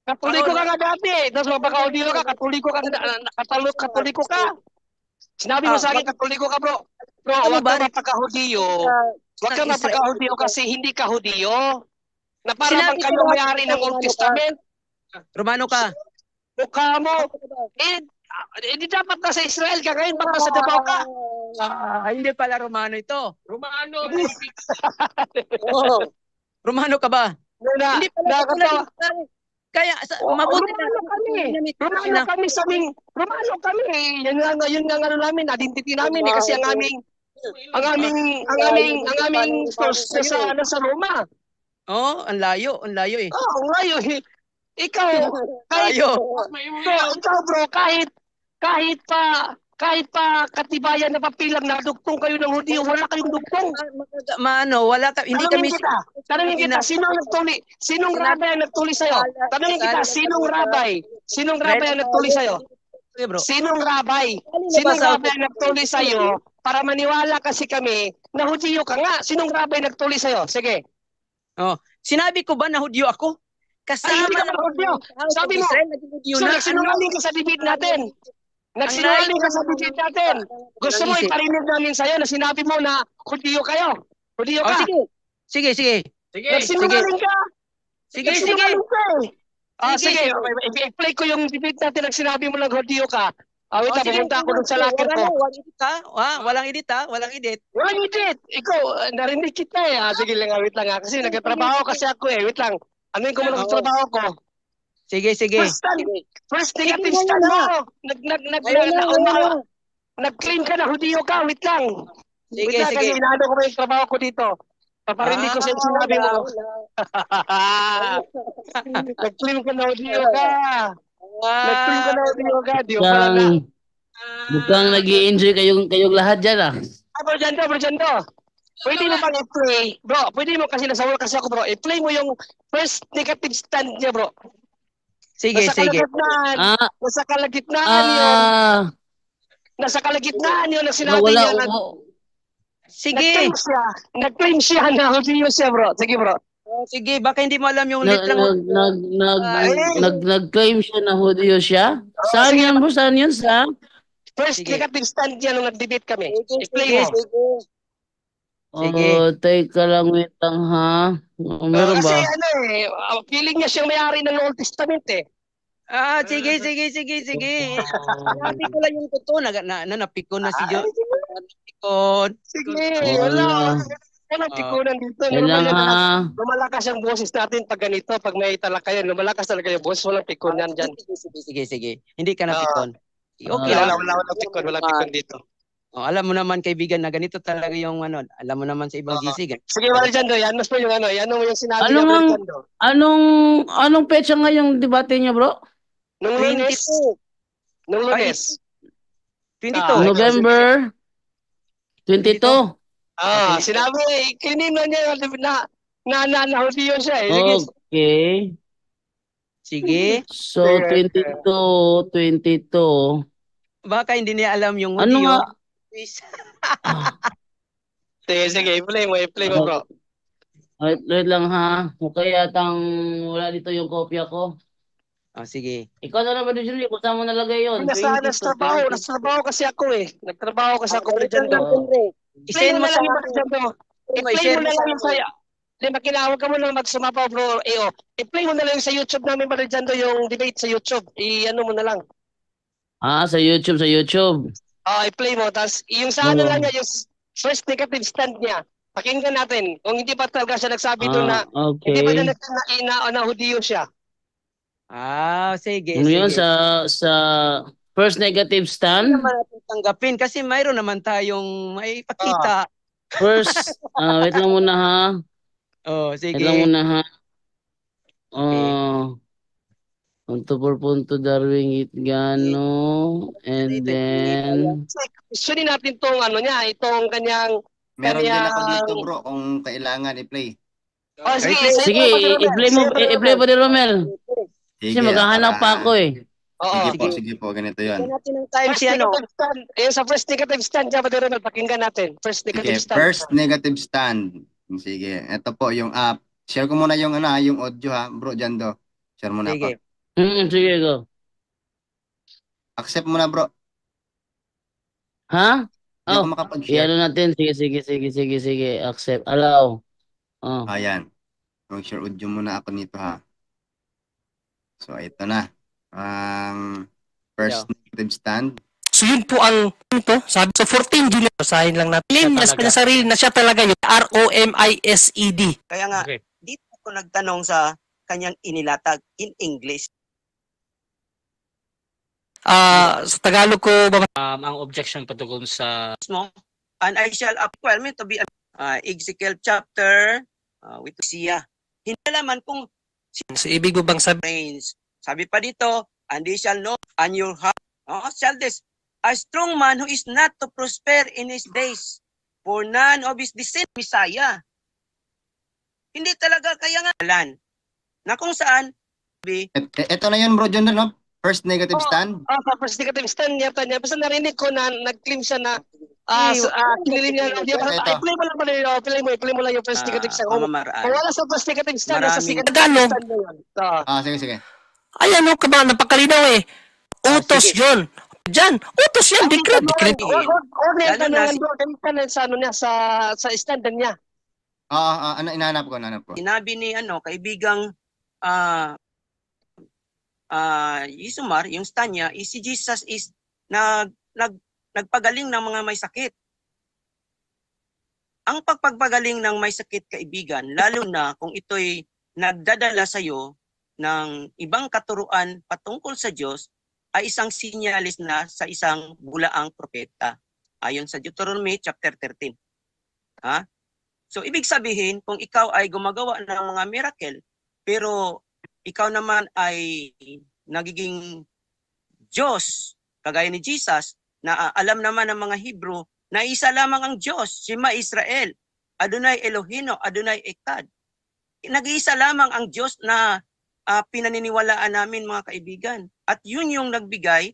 Katoliko ka nga dati. Tapos mapaka-audio ka, katoliko ka. Sinabi mo sa akin, katoliko ka bro. Bro, wag ka mapaka-audio. Wag ka mapaka-audio kasi hindi ka Hudiyo. Na para bang kayo may-ari ng Old Testament. Romano ka. Mukha mo. Hindi dapat na sa Israel ka ngayon, baka sa Davao ka. Hindi pala Romano ito. Romano. Romano ka ba? Hindi pala. Kaya mabuti na Romano kami. Yan nga ano namin, identity namin kasi ang aming source sa Roma. Ang layo eh. Ang layo eh. Ikaw bro, kahit pa katibayan na papilang na dugtong kayo ng Hudiyo, wala kayong dugtong. Wala ka, hindi kami. Tanungin kita, sinong rabay ang nagtuli sa'yo? Tanungin kita, sinong rabay ang nagtuli sa'yo? Sinong rabay ang nagtuli sa'yo para maniwala kasi kami na Hudiyo ka nga? Sinong rabay nagtuli sa'yo? Sige. Sinabi ko ba na Hudiyo ako? Kasama na Hudiyo. Sabi mo, nagsinungaling ka sa debate natin. Gusto mo iparinig namin sa'yo na sinabi mo na Hudiyo kayo. Hudiyo ka. Sige. Nagsinungaling ka. Sige. Sige, i-play ko yung debate natin na sinabi mo lang Hudiyo ka. Wait lang, pumunta ako dun sa locker ko. Walang edit. Walang edit. Ikaw, narinig kita eh. Sige lang, wait lang ha. Kasi nagtatrabaho kasi ako eh. Wait lang. Anuin ko muna sa trabaho ko. Sige. First negative stand mo. Nag-claim ka na Hudiyo ka. Wait lang. Sige. Kasi inaano ko ba yung trabaho ko dito. Paparinig ko sa sinabi mo. Nag-claim ka na Hudiyo ka. Di ba pala na? Mukhang nag-i-enjoy kayong lahat dyan Bro Jando. Pwede mo bang i-play? Bro, pwede mo kasi nasa wall kasi ako bro. I-play mo yung first negative stand niya bro. Sige. Nasa kalagitnaan yun na sinabi niya. Sige. Nag-claim siya na Hudiyo siya bro. Sige bro. Sige, baka hindi mo alam yung litrang. Nag-claim siya na Hudiyo siya? Saan yan bro? Saan yun? First Sige. negative stand niya nung nag-debate kami. Sige, I-play sige, mo. sige. Sige. Teka lang, wait lang ha. Meron Kasi ba? ano feeling niya siyang may-ari ng Old Testament eh. Sige. Sinabi ko lang yung totoo. Napikon na si Ay, Jo. Napikon. sige, Wala. walang Ah. pikunan dito. Wait lang ha. Lumalakas ang boses natin pag ganito, pag may talakayan, lumalakas talaga yung boses, walang pikunan dyan. Sige. Hindi ka napikon. Okay Wala, lang. walang pikon, walang pikon dito. Alam mo naman kaibigan na ganito talaga yung ano. Alam mo naman sa ibang GC. Sige, Brother Jando, yan mo yung yan mo yung sinabi Ano niya, Brother ang Jando. anong petsa nga yung debate niyo, bro? Nung Lunes, 22. nung Lunes. 22. November 22. Sinabi, kinino niya nahuli yun siya eh. Okay. Sige. So 22. Baka hindi niya alam yung Ano audio. nga? Ah, Sige, i-play mo bro. wait lang ha. Mukha yatang wala dito yung kopya ko. Sige. Ikaw na naman, Julie, kung saan mo nalagay yun? Nasa 20 to trabaho kasi ako eh. Nagtrabaho kasi ako, Brother Jando. Play I-send mo mo na sa lang yung Brother Jando. I-play mo na lang yung saya. Hindi, makinawag ka mo lang magsumapaw bro. I-play mo na lang sa YouTube namin, Brother Jando, yung debate sa YouTube. I-ano mo na lang. Sa YouTube. I-play mo. Tapos yung sa ano lang niya, yung first negative stand niya. Pakinggan natin. Kung hindi pa talaga siya nagsabi doon na hindi pa Okay. niya na hudiyo siya. Sige. Ano yun sa first negative Hindi stand? naman natin tanggapin kasi mayroon naman tayong may pakita. First, wait lang muna ha. Wait lang Sige. muna ha. Punto por punto, Darwin Gitgano. And then, Questionin natin tong ano niya, itong kanyang Meron din ako dito bro kung kailangan i-play. sige, i-play po ni Romel. Kasi Sige, maghahanap pa ako eh. Sige po, ganito yon. Natin ng time si ano. Sa first negative stand niya, Brother Romel, pakinggan natin. First negative Sige, stand. first negative stand. Sige, ito po yung app. Share ko muna yung yung audio ha, bro Jando. Share muna ako. Sige. Sige, go. Accept muna bro. Ha? Hindi ako makapag-share. Iano natin. Sige. Accept. Allow. Ayan. Mag-share audio muna ako nito ha. So, ito na. Ang first negative stand. So yun po ang ito, sabi sa 14 July, basahin lang natin. Claim niya sa sarili na siya talaga yung ROMISED. Kaya nga, dito ako nagtanong sa kanyang inilatag in English. Sa Tagalog ko ba ang objection patungkol sa And I shall acquire me to be Ezekiel chapter with siya. Hindi naman kung ibig mo bang sabihin? reigns. Sabi pa dito, and they shall know and your heart shall this a strong man who is not to prosper in his days, for none of his descendants Messiah. Hindi talaga kaya nga na kung saan Ito na yun bro Jando, no? First negative stand. First negative stand niya pa niya. Basta narinig ko na nag-claim siya na kinilim niya. I-play mo lang pala. I-play mo lang yung first negative stand. Kung wala sa first negative stand, sa second negative stand na yun. Sige. Ay, ano ka ba? Napakalinaw eh. Utos yun. Diyan, utos yan. Decree. Huwag na yung tanungan doon. Ganito sa ano niya, sa stand niya. Ano inahanap ko? Sinabi ni kaibigang Yisumar, yung stand niya, si Jesus is nagpagaling ng mga may sakit. Ang pagpagaling ng may sakit, kaibigan, lalo na kung ito'y nagdadala sa iyo ng ibang katuruan patungkol sa Diyos, ay isang sinyalis na sa isang bulaang propeta. Ayon sa Deuteronomy chapter 13. So, ibig sabihin, kung ikaw ay gumagawa ng mga miracle, pero ikaw naman ay nagiging Diyos, kagaya ni Jesus, na alam naman ng mga Hebrew, na isa lamang ang Diyos, Shema Israel, Adonai Elohino, Adonai Echad. Nag-iisa lamang ang Diyos na pinaniniwalaan namin, mga kaibigan. At yun yung nagbigay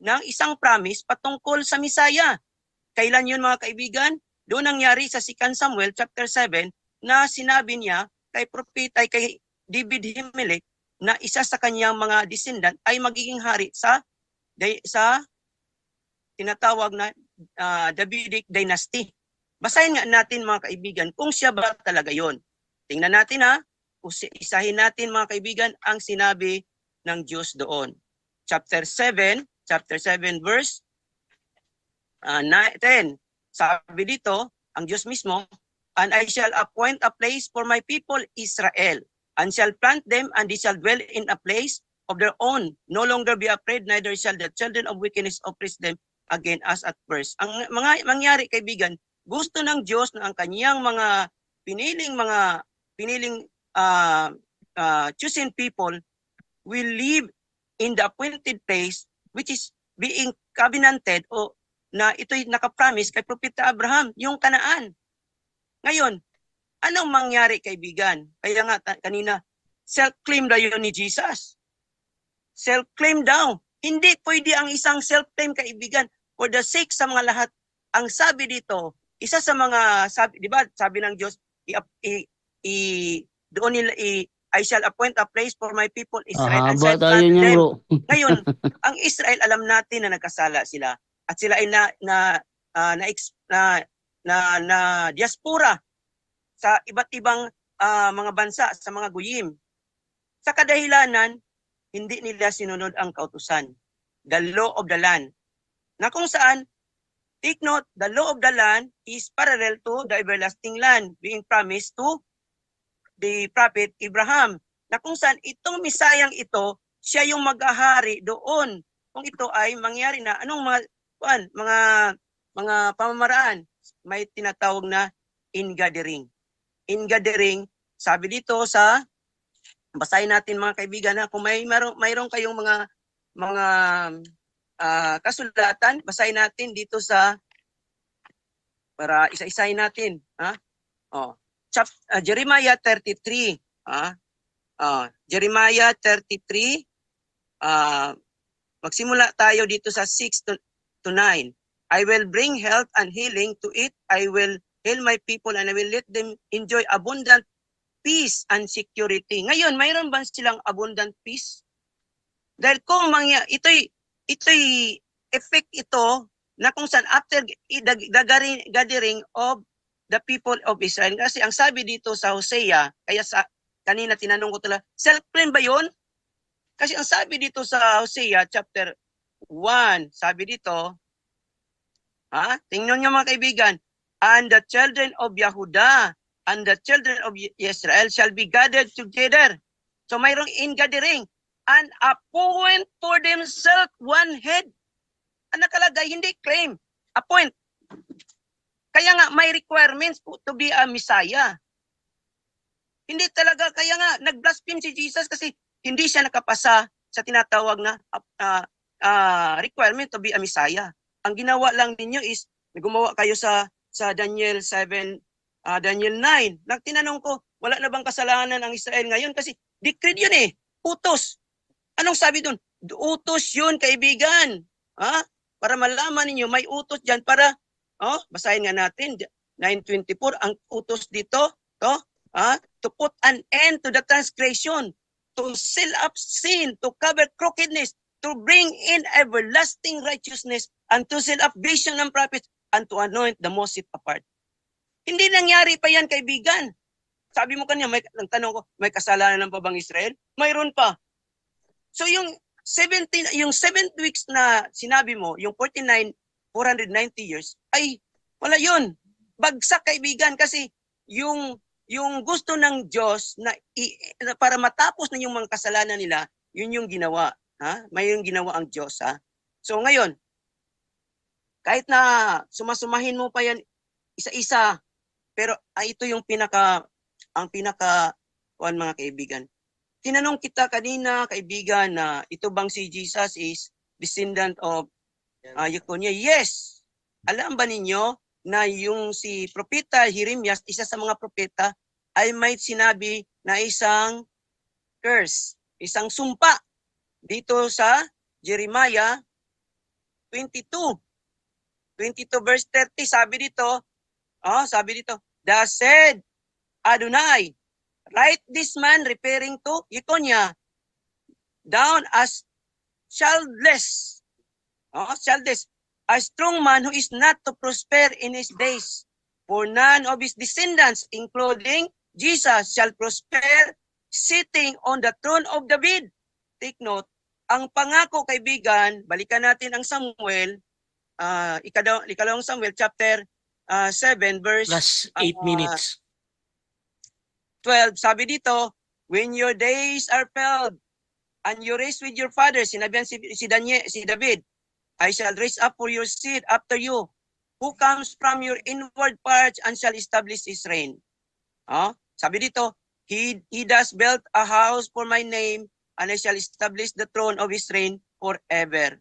ng isang promise patungkol sa Misaya. Kailan yun, mga kaibigan? Doon nangyari sa 2 Samuel chapter 7 na sinabi niya kay propeta, kay David Himelech, na isa sa kanyang mga descendant ay magiging hari sa tinatawag na Davidic dynasty. Basahin nga natin mga kaibigan kung siya ba talaga yon. Tingnan natin ha, isahin natin mga kaibigan ang sinabi ng Diyos doon. Chapter 7 verse 10. Sabi dito, ang Diyos mismo, and I shall appoint a place for my people Israel, and shall plant them, and they shall dwell in a place of their own, no longer be afraid, neither shall the children of wickedness oppress them again as at first. Ang mga mangyari kaibigan, gusto ng Diyos na ang kanyang mga piniling chosen people will live in the appointed place which is being covenanted o na ito'y nakapromise kay Propeta Abraham, yung Kanaan. Ngayon, anong mangyari kaibigan? Kaya nga kanina, self-claim daw yun ni Jesus. Self-claim daw. Hindi pwede ang isang self-claim kaibigan for the sake sa mga lahat. Ang sabi dito, isa sa mga, di ba, sabi ng Diyos, doon nila, I shall appoint a place for my people Israel and Haba shall tayo plant niyan, them. bro. Ngayon, ang Israel, alam natin na nagkasala sila at sila ay na diaspora sa iba't ibang mga bansa, sa mga guyim. Sa kadahilanan, hindi nila sinunod ang kautusan, the law of the land. Na kung saan, take note, the law of the land is parallel to the everlasting land being promised to the prophet Abraham. Na kung saan itong Misayang ito, siya yung maghahari doon. Kung ito ay mangyari na, anong mga pamamaraan, may tinatawag na ingathering. Ingathering, sabi dito sa, basahin natin mga kaibigan, kung mayroon kayong mga kasulatan, basahin natin dito sa, para isa-isahin natin. Jeremiah 33. Jeremiah 33, magsimula tayo dito sa 6 to 9. I will bring health and healing to it. I will heal my people and I will let them enjoy abundant peace and security. Ngayon, mayroon ba silang abundant peace? Dahil kung ito'y effect ito na kung saan after the gathering of the people of Israel. Kasi ang sabi dito sa Hosea, kaya kanina tinanong ko talaga, self-claim ba yun? Kasi ang sabi dito sa Hosea chapter 1, sabi dito, tingnan nyo mga kaibigan, and the children of Yehuda and the children of Israel shall be gathered together. So mayroong ingathering and appoint for themselves one head. Ang nakalagay, hindi claim, appoint. Kaya nga may requirements to be a Messiah. Hindi talaga, kaya nga nag-blaspheme si Jesus kasi hindi siya nakapasa sa tinatawag na requirement to be a Messiah. Ang ginawa lang ninyo is, gumawa kayo sa Daniel 7, Daniel 9. Tinanong ko, wala na bang kasalanan ang Israel ngayon? Kasi decreed yun utos. Anong sabi doon? Utos yun, kaibigan. Para malaman ninyo, may utos dyan para, basahin nga natin, 9:24, ang utos dito, to put an end to the transgression, to seal up sin, to cover crookedness, to bring in everlasting righteousness, and to seal up vision ng prophets, and to anoint the most set apart. Hindi nangyari pa yan, kaibigan. Sabi mo kanina, tanong ko, may kasalanan pa bang Israel? Mayroon pa. So yung 7 weeks na sinabi mo, yung 490 years, ay wala yun. Bagsak, kaibigan, kasi yung gusto ng Diyos na para matapos na yung mga kasalanan nila, yun yung ginawa. May yung ginawa ang Diyos. So ngayon, kahit na sumasumahin mo pa yan isa-isa, pero ito yung pinaka mga kaibigan. Tinanong kita kanina, kaibigan, na ito bang si Jesus is descendant of Yekonia? Yes. Alam ba ninyo na yung si Propeta Jeremias, isa sa mga propeta, ay may sinabi na isang curse, isang sumpa dito sa Jeremiah 22 verse 30, sabi dito, thus said Adonai, write this man, referring to Yekonia, down as childless, a strong man who is not to prosper in his days. For none of his descendants, including Jesus, shall prosper sitting on the throne of David. Take note, ang pangako, kaibigan, balikan natin ang Samuel, ikalawang Samuel chapter 7 verse Plus 8 minutes. 12. Sabi dito, when your days are filled and you raise with your father, sinabihan si David, I shall raise up for your seed after you, who comes from your inward parts and shall establish his reign. Sabi dito, he does build a house for my name, and I shall establish the throne of his reign forever.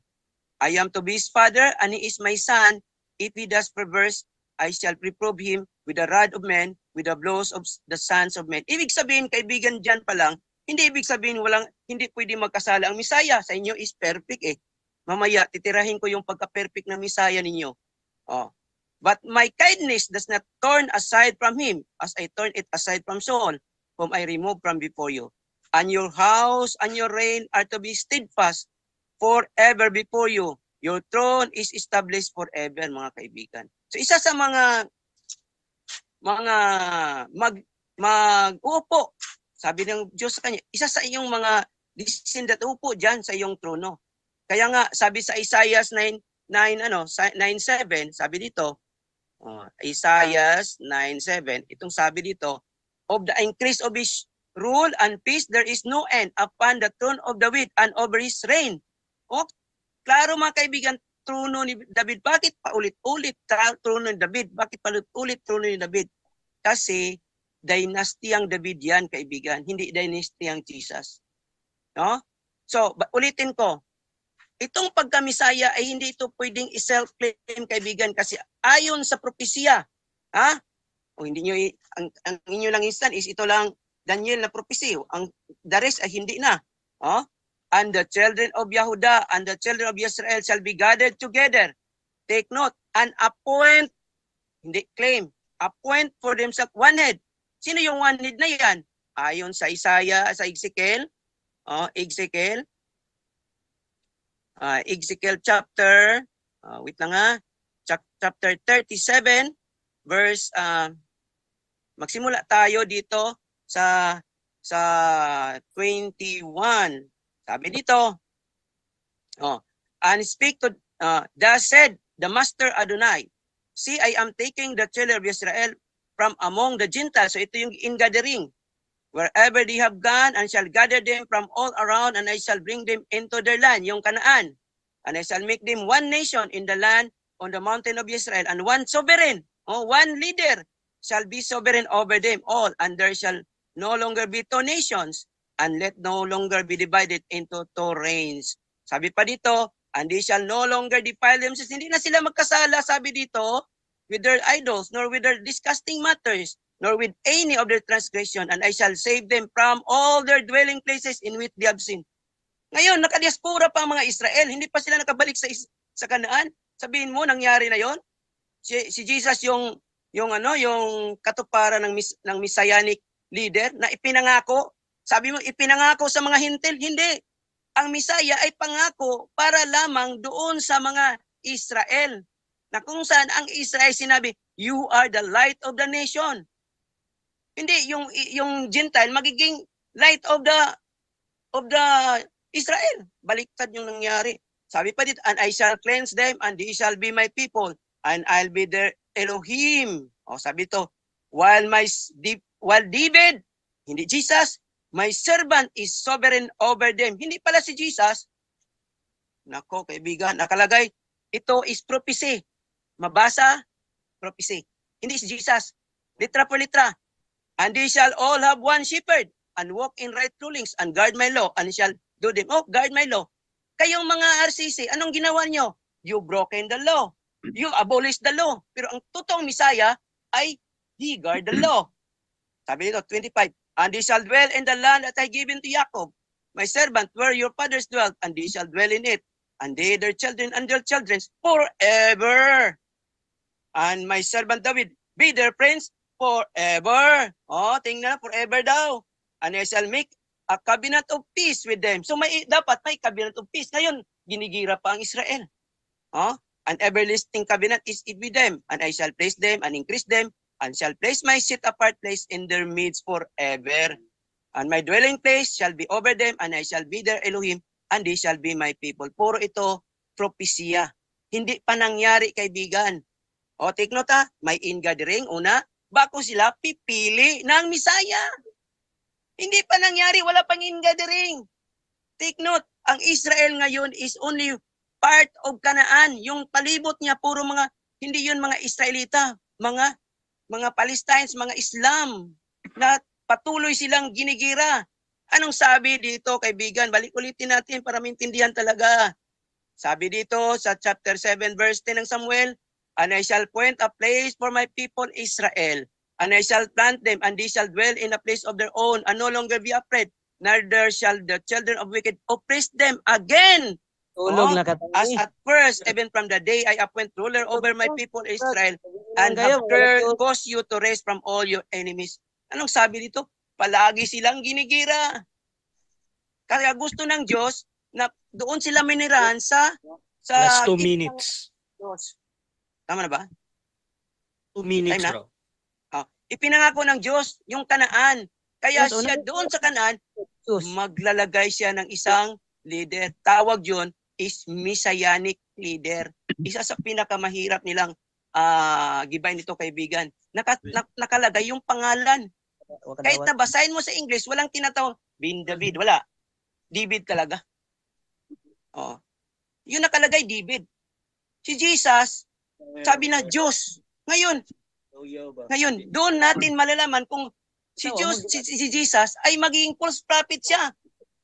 I am to be his father, and he is my son. If he does perverse, I shall reprove him with the rod of men, with the blows of the sons of men. Ibig sabihin, kaibigan, dyan pa lang, hindi ibig sabihin hindi pwede magkasala ang Misaya. Sa inyo is perfect eh. Mamaya, titirahin ko yung pagka-perfect na Misaya ninyo. But my kindness does not turn aside from him, as I turn it aside from Saul, whom I remove from before you. And your house and your reign are to be steadfast forever before you. Your throne is established forever, mga kaibigan. So isa sa mga mag-upo, sabi ng Diyos sa kanya, isa sa iyong mga descendant upo dyan sa iyong trono. Kaya nga, sabi sa Isaiah 9:7, sabi dito, Isaiah 9:7, itong sabi dito, of the increase of his rule and peace, there is no end upon the throne of David and over his reign. Klaro mga kaibigan, trono ni David. Bakit paulit-ulit trono ni David? Bakit paulit-ulit trono ni David? Kasi dynasty-ang David yan, kaibigan. Hindi dynasty-ang Jesus. No? So, ulitin ko. Itong pagkamisaya ay hindi ito pwedeng i-self-claim, kaibigan, kasi ayon sa propesya. Hindi nyo, ang inyo lang instant is ito lang Daniel na propesya. Ang the rest ay hindi na. And the children of Yehuda and the children of Israel shall be gathered together. Take note, and appoint, hindi claim, appoint for themselves one head. Sino yung one head na yan? Ayon sa Isaiah, sa Ezekiel, Ezekiel chapter, chapter 37, verse, magsimula tayo dito sa 21. Sabi dito, and speak to, thus said the Master Adonai, see, I am taking the children of Israel from among the Gentiles. So ito yung ingathering. Wherever they have gone, and shall gather them from all around, and I shall bring them into their land, yung Canaan. And I shall make them one nation in the land on the mountain of Israel, and one sovereign, one leader shall be sovereign over them all, and there shall no longer be two nations, and let no longer be divided into two reigns. Sabi pa dito, and they shall no longer defile themselves. Hindi na sila magkasala, sabi dito, with their idols, nor with their disgusting matters, nor with any of their transgression, and I shall save them from all their dwelling places in which they have sinned. Ngayon, nakadiaspora pa ang mga Israel, hindi pa sila nakabalik sa Kanaan. Sabihin mo, nangyari na yon. Si Jesus yung katuparan ng messianic leader na ipinangako. Sabi mo, ipinangako sa mga hintil? Hindi. Ang Misaya ay pangako para lamang doon sa mga Israel. Na kung saan ang Israel sinabi, you are the light of the nation. Hindi, yung Gentile magiging light of the Israel. Baliktad yung nangyari. Sabi pa dito, and I shall cleanse them, and they shall be my people, and I'll be their Elohim. Sabi ito, while David, hindi Jesus, my servant is sovereign over them. Hindi pala si Jesus. Nako, kaibigan, nakalagay, ito is prophecy. Mabasa, prophecy. Hindi si Jesus. Litra po litra. And they shall all have one shepherd, and walk in right rulings, and guard my law, and shall do them. Guard my law. Kayong mga RCC, anong ginawa nyo? You broken the law. You abolish the law. Pero ang totoong Misaya ay he guard the law. Sabi nito, 25. And they shall dwell in the land that I given to Jacob, my servant, where your fathers dwelt, and they shall dwell in it, and they, their children, and their children, forever. And my servant David, be their prince forever. Tingnan, forever daw. And I shall make a covenant of peace with them. So dapat may covenant of peace. Ngayon, ginigira pa ang Israel. An everlasting covenant is it with them, and I shall place them and increase them, and shall place my set apart place in their midst forever. And my dwelling place shall be over them, and I shall be their Elohim, and they shall be my people. Puro ito propesya. Hindi pa nangyari, kaibigan. O, take note ha, may ingathering, una, bako sila pipili ng Misaya. Hindi pa nangyari, wala pang ingathering. Take note, ang Israel ngayon is only part of Canaan. Yung palibot niya, puro mga, hindi yun mga Israelita, mga Palestines, mga Islam, na patuloy silang ginigira. Anong sabi dito, kaibigan? Balik ulitin natin para maintindihan talaga. Sabi dito sa chapter 7 verse 10 ng Samuel, and I shall point a place for my people Israel, and I shall plant them, and they shall dwell in a place of their own, and no longer be afraid, neither shall the children of wicked oppress them again. Tulog na As at first, even from the day I appoint ruler over my people Israel, and have caused you to rest from all your enemies. Anong sabi dito? Palagi silang ginigira. Kaya gusto ng Diyos na doon sila minirahan sa Last 2 minutes. Tama na ba? 2 minutes, Time na? bro. Ipinangako ng Diyos yung Kanaan. Kaya Yes, siya una- doon sa Kanaan, Sus. maglalagay siya ng isang leader. Tawag yun is Messianic leader. Isa sa pinakamahirap nilang gibain nito, kaibigan. Nakalagay yung pangalan. Kahit nabasahin mo sa English, walang tinatawag Bin David, wala. David talaga. Oh. Yun nakalagay, David. Si Jesus, sabi na Diyos. Ngayon, doon natin malalaman kung si Jesus ay magiging false prophet siya.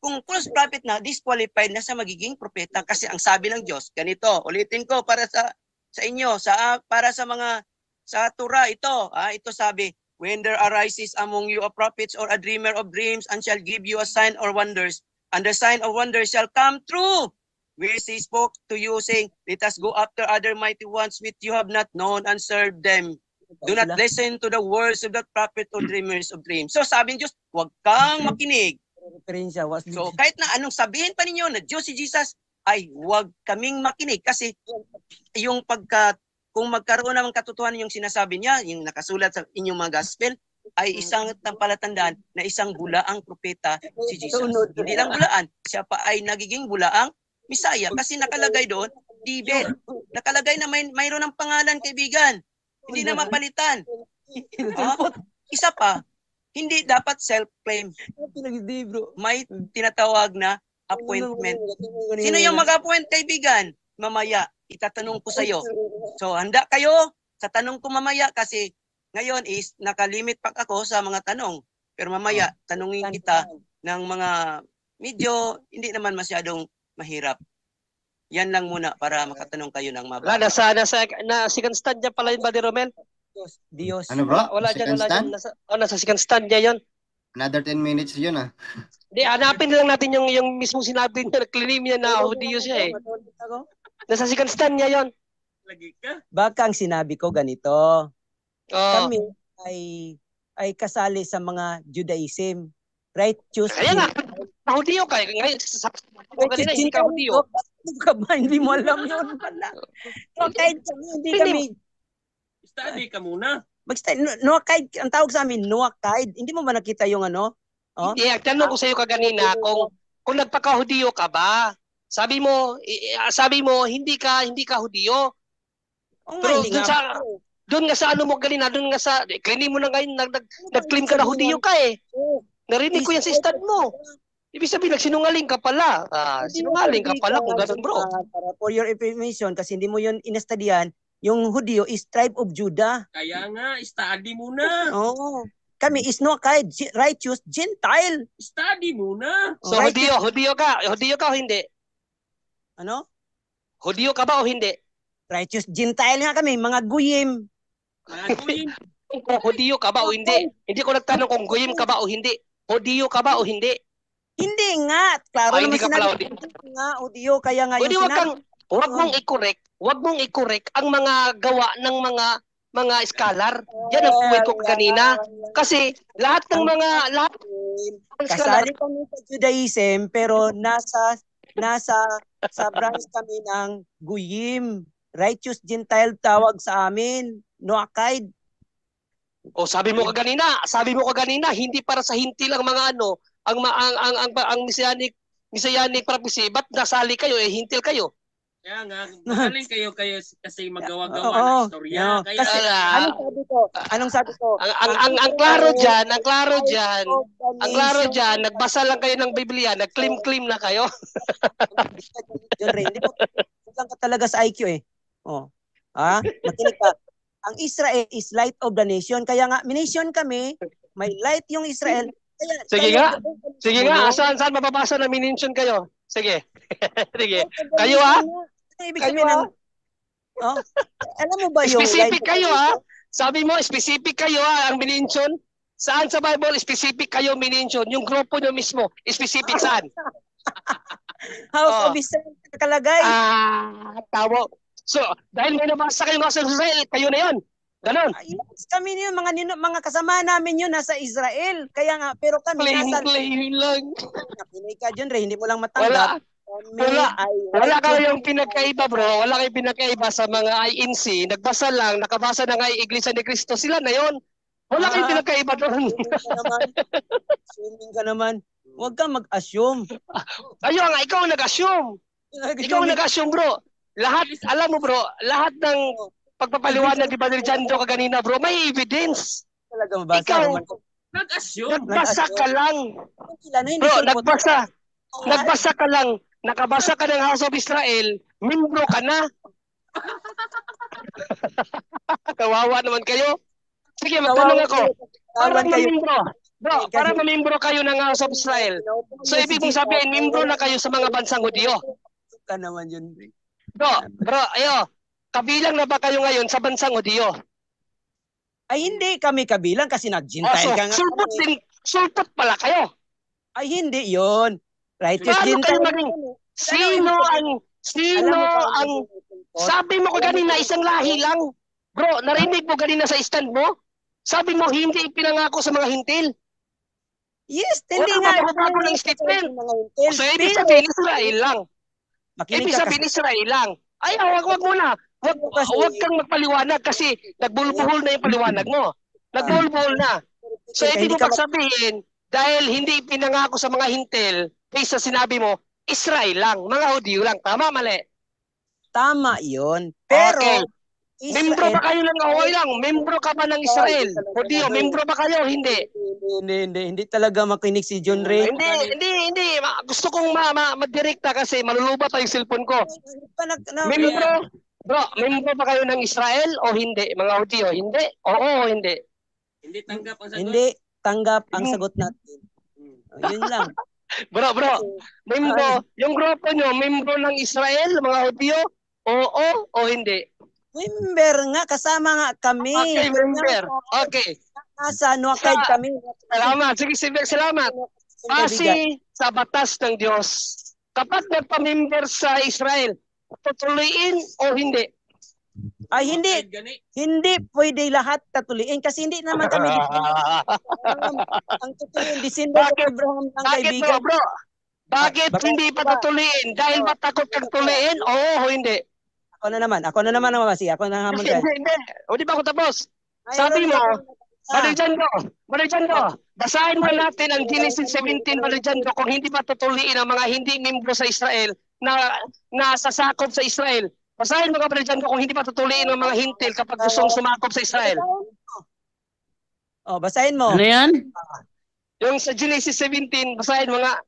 Kung false prophet na, disqualified na sa magiging propeta. Kasi ang sabi ng Diyos, ganito, ulitin ko para sa inyo, para sa mga, sa Torah, ito sabi, when there arises among you a prophet or a dreamer of dreams, and shall give you a sign or wonders, and the sign of wonders shall come true, which he spoke to you, saying, let us go after other mighty ones which you have not known, and serve them. Do not listen to the words of that prophet or dreamers of dreams. So sabi ng Diyos, huwag kang makinig. So kahit na anong sabihin pa ninyo na Diyos si Jesus, ay huwag kaming makinig. Kasi yung kung magkaroon ng katotohanan yung sinasabi niya, yung nakasulat sa inyong mga gospel, ay isang palatandaan na isang bulaang propeta si Jesus. Hindi lang bulaan, siya pa ay nagiging bulaang Misaya. Kasi nakalagay doon, David. Nakalagay na mayroon ng pangalan, kaibigan. Hindi na mapalitan. Isa pa, hindi dapat self-claim. May tinatawag na appointment. Sino yung mag-appoint, kaibigan? Mamaya, itatanong ko sa iyo. So, handa kayo sa tanong ko mamaya kasi ngayon is nakalimit pa ako sa mga tanong. Pero mamaya, tanungin kita ng mga medyo hindi naman masyadong mahirap. Yan lang muna para makatanong kayo ng mababa. Nasa second stand niya pala yung Buddy Romel. Dios. Ano bro? Wala Second dyan. stand? Nasa second stand niya yun. Another 10 minutes yun ah. Hindi, hanapin lang natin yung mismo sinabi niya, claim niya na Hudiyo siya eh. Nasa second stand niya yun. Baka ang sinabi ko ganito. Oh. Kami ay kasali sa mga Judaism. Righteous. Kaya nga, Hudiyo ka. Ngayon, kanina, hindi ka Hudiyo. Hindi mo alam yun pala. No, kahit hindi kami. Study ka muna. Noakide, ang tawag sa amin, Noakide. Hindi mo ba nakita yung ano? Oh? Yeah, tanong ko sa iyo kaganina kung nagpaka-Hudiyo ka ba? Sabi mo hindi ka Hudiyo. Oh, Pero hindi doon nga sa ano mo kanina, doon nga sa claim mo na ngayon nag-claim ka na Hudiyo ka eh. Narinig ko yan sa stud mo. Ibig sabihin, nagsinungaling ka pala. Sinungaling ka pala kung gano'n, bro. For your information, kasi hindi mo yun inastadian, yung Hudiyo is tribe of Judah. Kaya nga, study muna. Oo. Kami is Noakide, righteous, Gentile. Study muna. So, Hudiyo ka o hindi? Ano? Hudiyo ka ba o hindi? Righteous Gentile nga kami, mga guyim. Gagawin. Hudiyo ka ba o hindi? Hindi ko nagtanong kung guyim ka ba o hindi. Hudiyo ka ba o hindi? Hindi nga. Klaro Hindi naman ka pala sinabi. Nga, Hudiyo, kaya nga Pwede yung sinabi. wag mong i-correct ang mga gawa ng mga scholar. Yan ang point ko kanina. Kasi lahat ng Kasali kami sa Judaism, pero nasa sa branch kami ng Guyim. righteous Gentile tawag sa amin. Noachide. O sabi mo kaganina, hindi para sa hintil ang mga ano, ang messianic prophecy, ba't nasali kayo hintil kayo? Kaya nga, magaling kayo kasi magawa-gawa Oo, ng istorya. oo. Kaya, Kasi anong sabi ko? Ang klaro dyan, nagbasa lang kayo ng Biblia, nag-claim na kayo. John Ray, hindi mo lang ka talaga sa IQ eh. Oh. Makinig ka. Ang Israel is light of the nation. Kaya nga, nation kami, may light yung Israel. Kaya, Sige nga, saan mababasa na minention kayo? Sige. Sige. Kayo alam mo ba yung specific light kayo Sabi mo, specific kayo ang minention. Saan sa Bible, specific kayo minention? Yung grupo nyo mismo, specific saan? House of Israel nakalagay. Tawo. So, dahil may nabasa kayo ng Israel, kayo na yun. Ganon. Yes, kami yun, mga kasama namin yun nasa Israel. Kaya nga, pero kami Claim lang. Nakinig ka dyan, Ray, hindi mo lang matanggap. Wala kayong pinagkaiba, bro. Wala kayong pinagkaiba sa mga INC. Nakabasa na nga yung Iglesia ni Cristo. Sila na yon. Wala kayong pinagkaiba doon. Assuming ka naman. Huwag kang mag-assume. Ayun nga, ikaw nag-assume. Ikaw nag-assume, bro. Alam mo, bro, lahat ng pagpapaliwanag ni Brother Jando kaganina, bro, may evidence. Talaga mabasa. Ikaw, nag-assume. nagbasa ka lang. Bro, nagbasa ka lang. Nakabasa ka ng House of Israel, membro ka na. Kawawa naman kayo. Sige, magtanong ako. Para mamembro kayo ng House of Israel. So, ibig mong sabihin, membro na kayo sa mga bansang Hudyo. Ka naman yun. Bro, kabilang na ba kayo ngayon sa bansang Hudyo? Ay, hindi kami kabilang kasi nag-Gentile ka nga. Sulpot pala kayo. Ay, hindi yun. Righteous Paano kayo Gentile. maging, sino ang, sabi mo ko ganina, isang lahi lang. Bro, narinig mo ganina sa stand mo? Sabi mo, hindi pinangako sa mga hintil. Yes, hindi nga. Bago ng statement. So, ibig sabihin, Israel lang. Ibig sabihin, Israel lang. Ay, wag mo na. Wag kang magpaliwanag kasi nagbulbuhol na yung paliwanag mo. Nagbulbuhol na. So, ibig mo pagsabihin, dahil hindi pinangako sa mga hintil, based sa sinabi mo, Israel lang, mga Hudyo lang. Tama, mali? Tama yun. Pero, okay. Membro ba kayo ng lang? Membro ka ba ng Israel? Hudyo, membro ba kayo? Hindi. Hindi talaga makinig si John Ray. Hindi. Gusto kong madirekta kasi malulubat yung cellphone ko. Membro ba kayo ng Israel o hindi? Mga Hudyo, hindi? Oo, hindi. Hindi tanggap ang sagot. Hindi tanggap ang sagot natin. Yun lang. Bro, membro, yung grupo nyo, membro ng Israel, mga Hudyo, oo o hindi? Member nga, kasama nga kami. Okay, member. Okay. Nasa Noachide kami. Salamat. Sige, salamat. Kasi sa batas ng Diyos, kapag nagpa-member sa Israel, tutuloyin o hindi? Ay, hindi. Hindi pwede lahat tatuloyin kasi hindi naman kami ang tutuloyin, descendant of Abraham ang kaibigan. Bro? Bakit hindi pa tutuloyin? Dahil matakot kang tuloyin? Oo o hindi? Ako na naman mamasi. Ako na naman. Hindi. O di ba ako tapos? Sabi mo, Brother Jando, basahin mo natin ang Genesis 17, Brother Jando, kung hindi pa tutuliin ang mga hindi membro sa Israel na nasasakop sa Israel. Basahin mo ka, Brother Jando, kung hindi pa tutuliin ang mga hintil kapag gustong sumakop sa Israel. Basahin mo. Ano yan? Yung sa Genesis 17, basahin mo nga,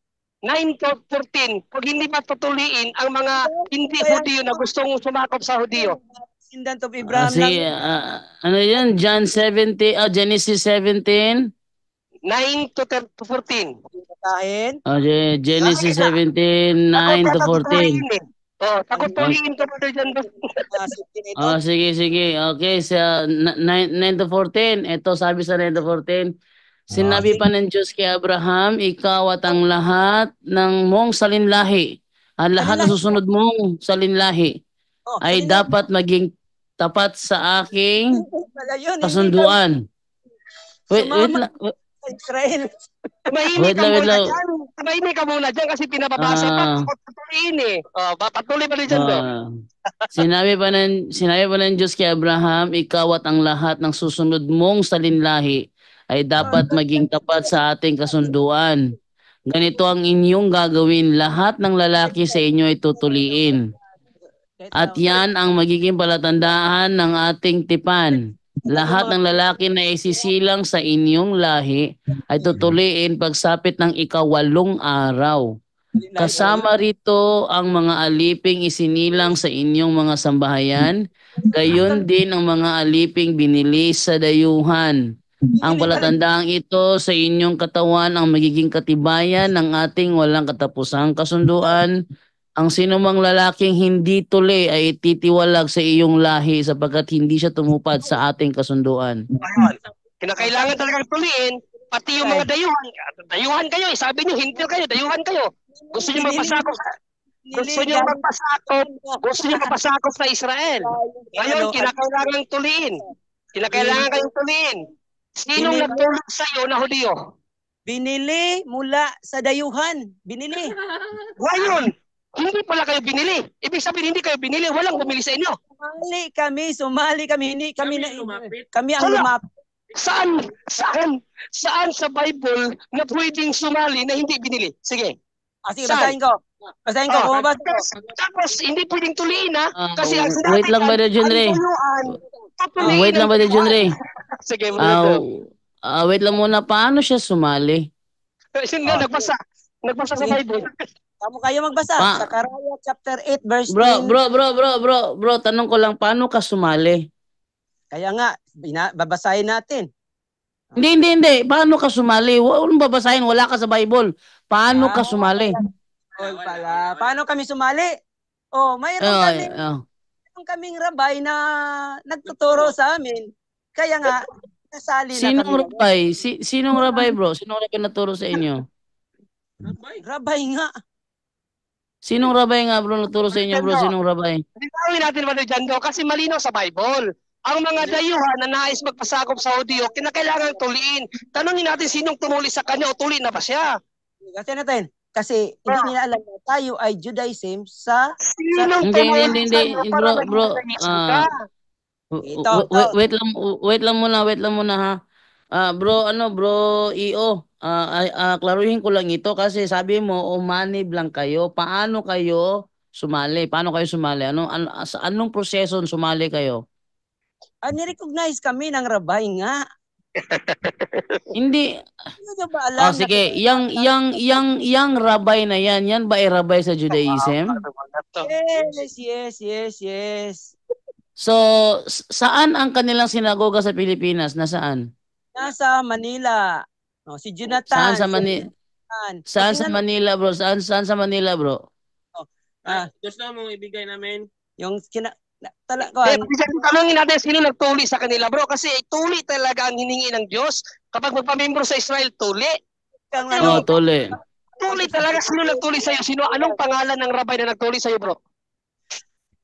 9-14, pag hindi pa tutuliin ang mga hindi Hudyo na gustong sumakop sa Hudyo. Descendant of Abraham. Ano yan? Genesis 17? 9-14. Genesis 17, 9-14. Takot tuliin ka pa dyan. Sige. Okay, sa 9-14. Ito sabi sa 9-14. Sinabi pa ng Diyos kay Abraham, ikaw at ang lahat ng mong salinlahi, ang lahat na susunod mong salinlahi, ay dapat maging tapat sa aking kasunduan. Wait lang. Israel. Tumahimik Wait ka lang, wait muna lang. dyan. Tumahimik ka muna dyan kasi pinababasa pa. Ah, Ako tutuloyin eh. Patuloy pa rin dyan, do. ah, sinabi pa ng Diyos kay Abraham, ikaw at ang lahat ng susunod mong salinlahi ay dapat maging tapat sa ating kasunduan. Ganito ang inyong gagawin, lahat ng lalaki sa inyo ay tutuliin. At yan ang magiging palatandaan ng ating tipan. Lahat ng lalaki na isisilang sa inyong lahi ay tutuliin pagsapit ng ika-8 araw. Kasama rito ang mga aliping isinilang sa inyong mga sambahayan, gayon din ang mga aliping binili sa dayuhan. Ang palatandaang ito sa inyong katawan ang magiging katibayan ng ating walang katapusang kasunduan. Ang sinumang lalaking hindi tuli ay titiwalag sa iyong lahi sapagkat hindi siya tumupad sa ating kasunduan. Ayun. Kinakailangan talagang tuliin, pati yung mga dayuhan. Dayuhan kayo, sabi niyo, hindi kayo, dayuhan kayo. Gusto niyo magpasakop, gusto niyo magpasakop sa Israel. Ngayon, kinakailangan tuliin. Kinakailangan kayong tuliin. Sinong nagtulak sa iyo na Hudyo? Binili mula sa dayuhan. Binili. Ngayon, hindi pala kayo binili. Ibig sabihin, hindi kayo binili. Walang bumili sa inyo. Sumali kami, hindi kami kami ang Wala. lumapit. Saan sa Bible na pwedeng sumali na hindi binili? Sige. Sige, Saan? basahin ko, bumabasa ko. Tapos, hindi pwedeng tuliin ha. Kasi ang Wait lang, Brother John Ray. Wait lang, Brother John Ray. Sige, Wait lang muna, paano siya sumali? Yun nga, nagbasa sa Bible. Kayo magbasa. Sakaraya chapter 8 verse 10. Bro, tanong ko lang, paano ka sumali? Kaya nga, babasahin natin. Hindi. Paano ka sumali? Walang babasahin, wala ka sa Bible. Paano ka sumali? Paano kami sumali? Mayroon kaming rabay na nagtuturo sa amin. Kaya nga, nasali na kami. Sinong rabay, bro? Sinong rabay naturo sa inyo? Rabay nga. Sinong rabay nga, bro, naturo sa inyo, bro? Sinong rabay? Linawin natin, Brother Jando, kasi malinaw sa Bible. Ang mga dayuhan na nais magpasakop sa Hudyo, kinakailangan tuliin. Tanungin natin sinong tumuli sa kanya o tuli na ba siya? Kasi hindi nila alam na tayo ay Judaism sa... Hindi, bro. Wait lang muna ha. Bro EO, klaruhin ko lang ito kasi sabi mo umanib lang kayo. Paano kayo sumali? Anong proseso sumali kayo? Ni-recognize kami ng rabay nga. Hindi. Hindi nyo ba alam? Sige, yang rabay na yan ba ay rabay sa Judaism? Yes. So, saan ang kanilang sinagoga sa Pilipinas? Nasaan? Nasa Manila. Si Jonathan. Saan sa Manila, bro? Saan sa Manila, bro? Gusto mo ibigay namin? Yung tanungin natin sino nagtuli sa kanila, bro. Kasi tuli talaga ang hiningi ng Diyos. Kapag magpamembro sa Israel, tuli. Tuli. Tuli talaga. Sino nagtuli sa'yo? Anong pangalan ng rabay na nagtuli sa'yo, bro?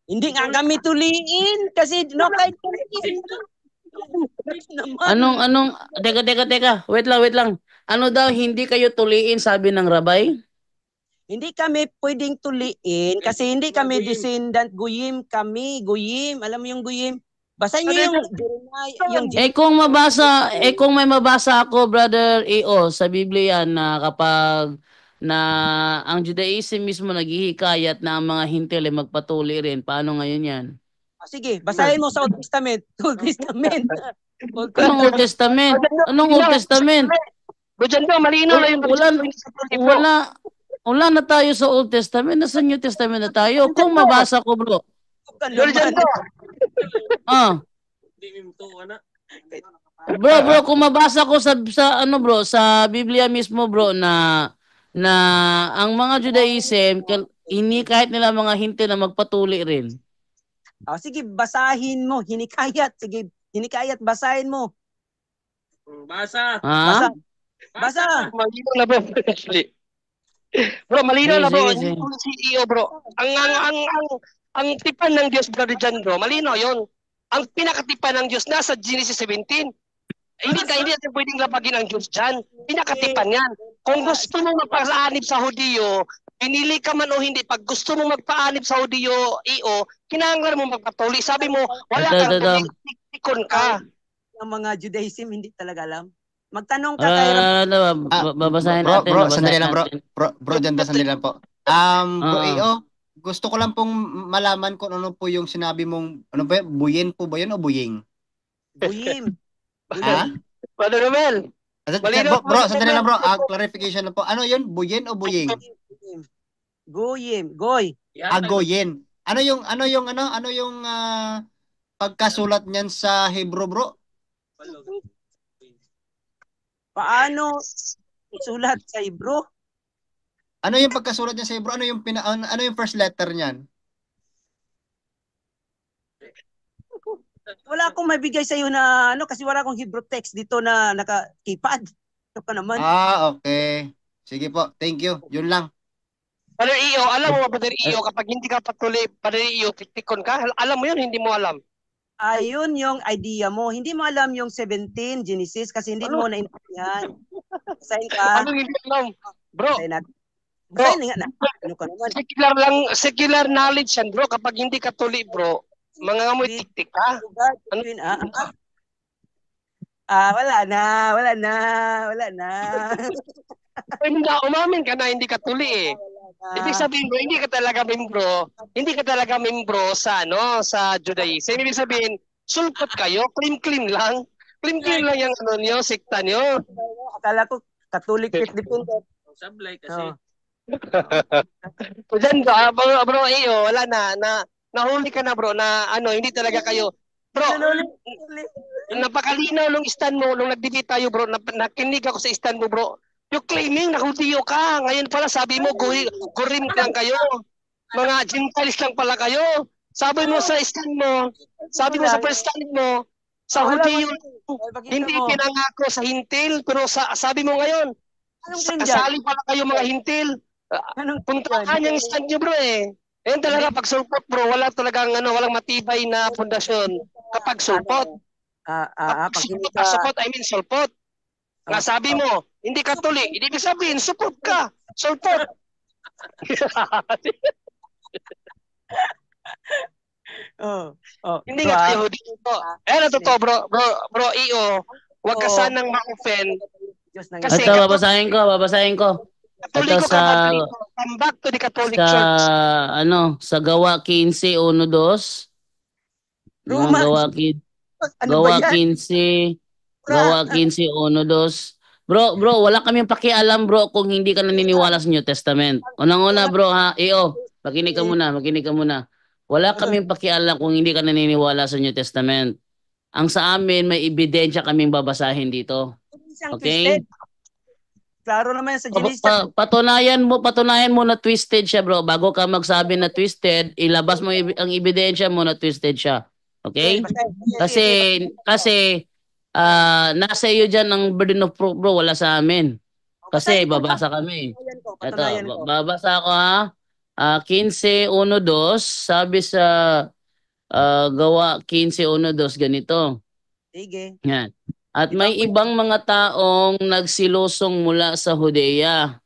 Hindi nga kami tuliin kasi Teka. Wait lang. Ano daw hindi kayo tuliin sabi ng rabay? Hindi kami pwedeng tuliin kasi hindi kami descendant Goyim kami. Goyim, alam mo yung Goyim? Basahin niyo yung kung may mabasa ako, Brother EO, sa Biblia na kapag ang Judaism mismo naghihikayat na ang mga hintil ay magpatuli rin. Paano ngayon yan? Sige, basahin mo sa Old Testament. Anong Old Testament? Bujando, malinaw na yung wala na tayo sa Old Testament. Nasa New Testament na tayo. Kung mabasa ko, bro. Bujando. Bro, kung mabasa ko sa sa Biblia mismo, bro, na ang mga Judaism, kahit nila mga hinti na magpatuli rin. Sige, basahin mo. Hinikayat. Sige, basahin mo. Basa. Basa. Malinaw na, bro. Bro, malinaw na, bro. Sige. Si EO, bro. Ang tipan ng Diyos, Brother John, bro. Malinaw yon. Ang pinakatipan ng Diyos nasa Genesis 17. Hindi natin pwedeng labagin ang Diyos dyan. Pinakatipan yan. Kung gusto mo magpaanib sa Hudiyo, pinili ka man o hindi, pag gusto mo magpaanib sa Hudiyo, kinahanglan mo magpatuli. Sabi mo, wala kang tuli, tikon ka. Ang mga Judaism hindi talaga alam. Magtanong ka kay babasahin bro, natin. bro, babasahin sandali lang bro. natin. Bro, sandali lang po. Bro, gusto ko lang pong malaman kung ano po yung sinabi mong, ano ba yun? Buyin po ba yun o buying? Buyim. Ha? Brother Romel. Bro, sandali lang bro. Clarification lang po. Ano yun? Buyin o buying? Goyim. Goy. Goyin. Ano yung pagkasulat niyan sa Hebrew, bro? Paano isulat sa Hebrew? Ano yung pagkasulat niya sa Hebrew? Ano yung first letter niyan? Wala akong mabigay sa iyo na kasi wala akong Hebrew text dito na naka-keypad. Ito ka naman. Okay. Sige po. Thank you. Yun lang. Brother Iyo, alam mo ba, Brother Iyo, kapag hindi ka patuloy, Brother Iyo, tiktikon ka, alam mo yun, hindi mo alam. Ayun yung idea mo. Hindi mo alam yung 17 Genesis kasi hindi mo naintindihan. Basahin ka. Ano hindi alam? Bro, basahin nga na. Ano ka naman? secular knowledge yan, bro. Kapag hindi ka tuli, bro, mga amoy tiktik ka. Wala na. Umamin ka na hindi ka tuli eh. Ibig sabihin bro, hindi ka talaga membro sa sa Judaism. Ibig sabihin, sulpot kayo, clean lang. Clean lang yung niyo, sekta niyo. Akala ko Catholic dependent. Sablay kasi. So dyan bro, iyo, wala na nahuli ka na bro na hindi talaga kayo. Bro, napakalinaw nung stand mo nung nag-debate tayo bro, nakinig ako sa stand mo bro. You claiming na Hudiyo ka. Ngayon pala sabi mo, Gorim lang kayo. Mga Gentiles lang pala kayo. Sabi mo sa stand mo, sabi mo sa first stand mo, sa Hudiyo, hindi pinangako sa hintil. Pero sabi mo ngayon, kasali pala kayo mga hintil. Puntahan yung stand nyo bro eh. Ngayon talaga pag sulpot bro, walang matibay na pundasyon. Kapag sulpot. Kapag sulpot, I mean sulpot. Nga sabi mo, hindi ka tuli. Ibig sabihin, support ka. Support. Hindi nga kayo dito. Totoo bro, Iyo. Huwag ka sanang ma-offend. Ito, babasahin ko. Ito sa come back to the Catholic Church. Sa Gawa 15:1-2. Gawa 15. Gawa 15:1-2. Bro, wala kaming pakialam bro kung hindi ka naniniwala sa New Testament. Unang-una bro ha, makinig ka muna. Wala kaming pakialam kung hindi ka naniniwala sa New Testament. Ang sa amin, may ebidensya kaming babasahin dito. Okay? Klaro naman sa Genesis. Patunayan mo na twisted siya bro. Bago ka magsabi na twisted, ilabas mo ang ebidensya mo na twisted siya. Okay? Kasi nasa iyo dyan ang burden of proof bro, wala sa amin. Kasi babasa kami. Ito, babasa ako ha. 15:1-2, sabi sa Gawa 15:1-2 ganito. Sige. Yan. At may ibang mga taong nagsilusong mula sa Judea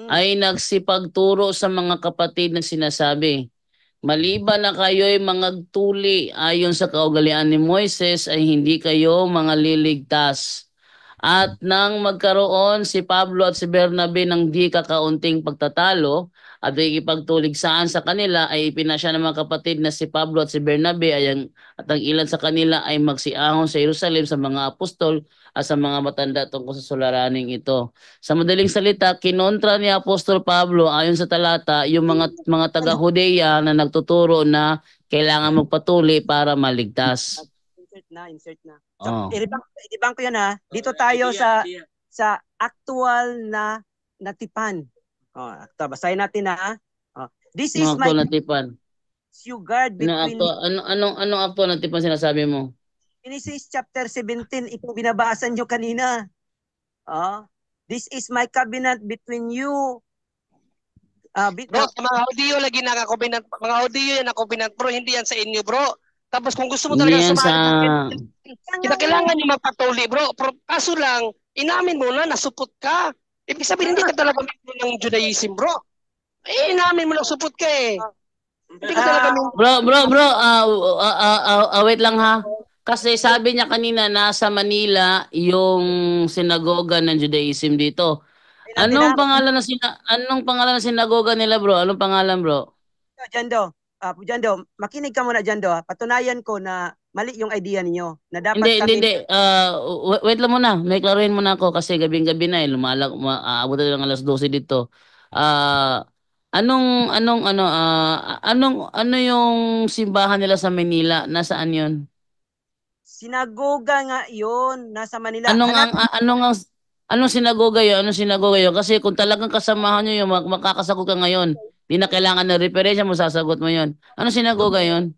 ay nagsipagturo sa mga kapatid na sinasabi, maliban na kayo'y mangagtuli ayon sa kaugalian ni Moises ay hindi kayo mga liligtas. At nang magkaroon si Pablo at si Bernabe ng di kakaunting pagtatalo at ikipagtulig saan sa kanila ay ipinasya ng mga kapatid na si Pablo at si Bernabe at ang ilan sa kanila ay magsiahon sa Jerusalem sa mga apostol at sa mga matanda tungkol sa suliraning ito. Sa madaling salita, kinontra ni Apostol Pablo ayon sa talata yung mga taga-Judea na nagtuturo na kailangan magpatuli para maligtas. Insert na. So, i-debunk ko yan ha. Dito tayo sa actual na natipan. Basahin natin ha. This is my natipan. You guard between anong actual natipan sinasabi mo? Genesis chapter 17, itong binabaasan nyo kanina. This is my covenant between you. Bro, mga Hudiyo lagi nakakovenant. Mga Hudiyo yan nakakovenant bro, hindi yan sa inyo bro. Tapos kung gusto mo Hindi talaga yan sa... sumali, kinakailangan nyo magpatuli, bro. Kaso lang, inamin mo na, nasupot ka. Ibig sabihin, hindi ka talaga membro ng Judaism, bro. Inamin mo na supot ka eh. Hindi ka talaga membro. Bro, wait lang ha. Kasi sabi niya kanina, nasa Manila yung sinagoga ng Judaism dito. Anong pangalan ng sinagoga nila, bro? Anong pangalan, bro? Jando, makinig ka muna, Jando. Patunayan ko na mali yung idea ninyo na dapat Hindi. Wait lang muna. May klaruhin muna ako kasi gabing-gabi na eh. Aabot na ng alas 12 dito. Ano yung simbahan nila sa Manila? Nasaan yun? Sinagoga nga yun, nasa Manila. Anong sinagoga yun? Anong sinagoga yun? Kasi kung talagang kasamahan nyo yun, makakasagot ka ngayon. Di na kailangan ng referensya mo, sasagot mo yun. Anong sinagoga yun?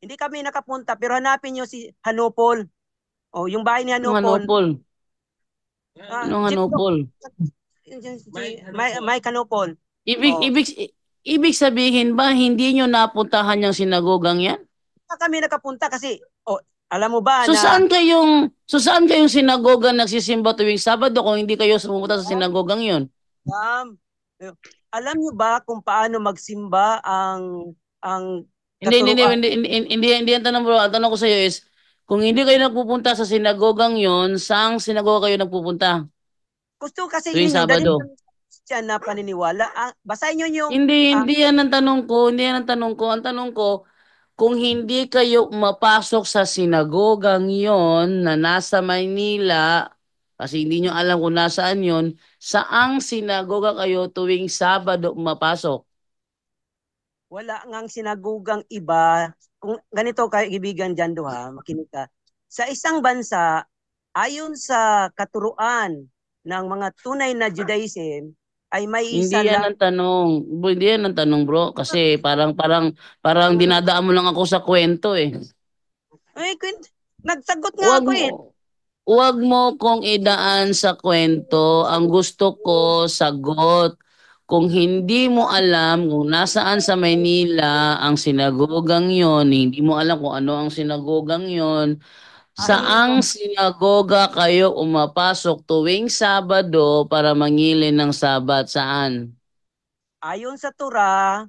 Hindi kami nakapunta, pero hanapin nyo si Hanupol. Yung bahay ni Anong Hanupol. Hanupol? Anong Hanupol? Mike Hanupol. Ibig sabihin ba, hindi nyo napuntahan yung sinagogang yan? Kami nakapunta kasi, alam mo ba So na... saan kayong sinagoga nagsisimba tuwing Sabado kung hindi kayo pumunta sa sinagogang yun? Alam nyo ba kung paano magsimba ang Hindi ang tanong, bro. Ang tanong ko sa iyo is, kung hindi kayo nagpupunta sa sinagogang yon, saang sinagoga kayo nagpupunta? Gusto kasi Tuwing ninyo, dali Sabado. siya na paniniwala. Basahin nyo yung... Hindi yan ang tanong ko. Hindi yan ang tanong ko. Ang tanong ko, kung hindi kayo mapasok sa sinagogang yon na nasa Maynila, kasi hindi nyo alam kung nasaan yon, saang sinagoga kayo tuwing Sabado mapasok? Wala ngang sinagogang iba. Kung ganito, kaibigan dyan ha, makinig ka. Sa isang bansa, ayon sa katuruan ng mga tunay na Judaism, ay may isa Hindi yan lang. ang tanong. Hindi yan ang tanong, bro. Kasi parang dinadaan mo lang ako sa kwento eh. Ay, nagsagot nga ako eh. Huwag mo kong idaan sa kwento. Ang gusto ko, sagot. Kung hindi mo alam kung nasaan sa Maynila ang sinagogang yon, hindi mo alam kung ano ang sinagogang yon, saang sinagoga kayo umapasok tuwing Sabado para mangilin ng Sabat? Saan? Ayon sa Torah,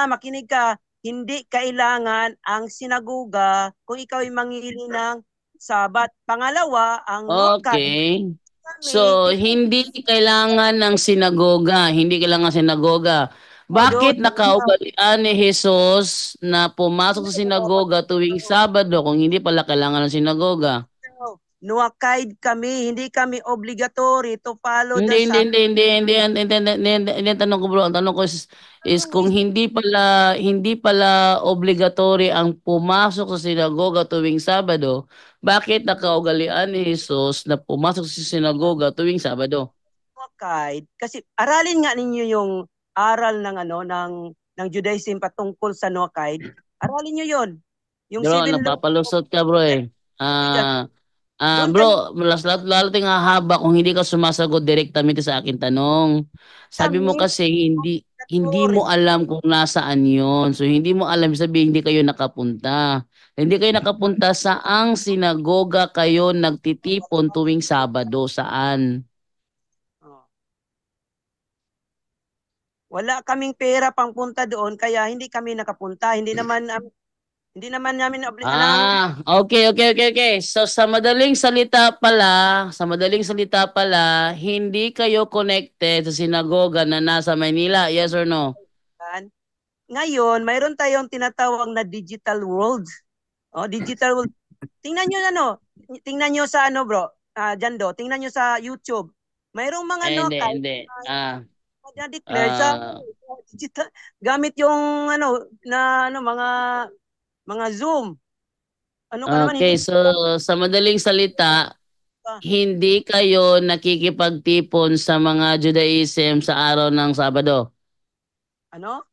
makinig ka, hindi kailangan ang sinagoga kung ikaw ay mangili ng Sabat. Pangalawa, ang Okay. So, hindi kailangan ng sinagoga. Hindi kailangan sinagoga. Bakit nakaugalian ni Jesus na pumasok sa sinagoga tuwing Sabado kung hindi pala kailangan ng sinagoga? Nuwakaid kami, hindi kami obligatory to follow Hindi ang tanong ko, bro. Ang tanong ko is kung hindi pala obligatory ang pumasok sa sinagoga tuwing Sabado, bakit nakaugalian ni Jesus na pumasok sa sinagoga tuwing Sabado? Nuwakaid kasi aralin nga ninyo yung aral ng Judaism patungkol sa Nuwakaid. Aralin niyo 'yon. Yung Bro, 7 napapalusot ka, bro eh. Bro, lalo ting hahaba kung hindi ka sumasagot direktamente sa akin tanong. Sabi mo kasi hindi mo alam kung nasaan yon. So hindi mo alam, sabihin hindi kayo nakapunta. Hindi kayo nakapunta, saang sinagoga kayo nagtitipon tuwing Sabado? Saan? Wala kaming pera pang punta doon kaya hindi kami nakapunta. Hindi naman namin Okay. So sa madaling salita pala, hindi kayo connected sa sinagoga na nasa Maynila, yes or no? Ngayon, mayroon tayong tinatawag na digital world. Digital world. Tingnan nyo sa bro, Jando, tingnan nyo sa YouTube. Mayroong mga Hindi. na-declare sa digital gamit yung mga Zoom. Okay, so sa madaling salita, hindi kayo nakikipagtipon sa mga Judaism sa araw ng Sabado. Ano?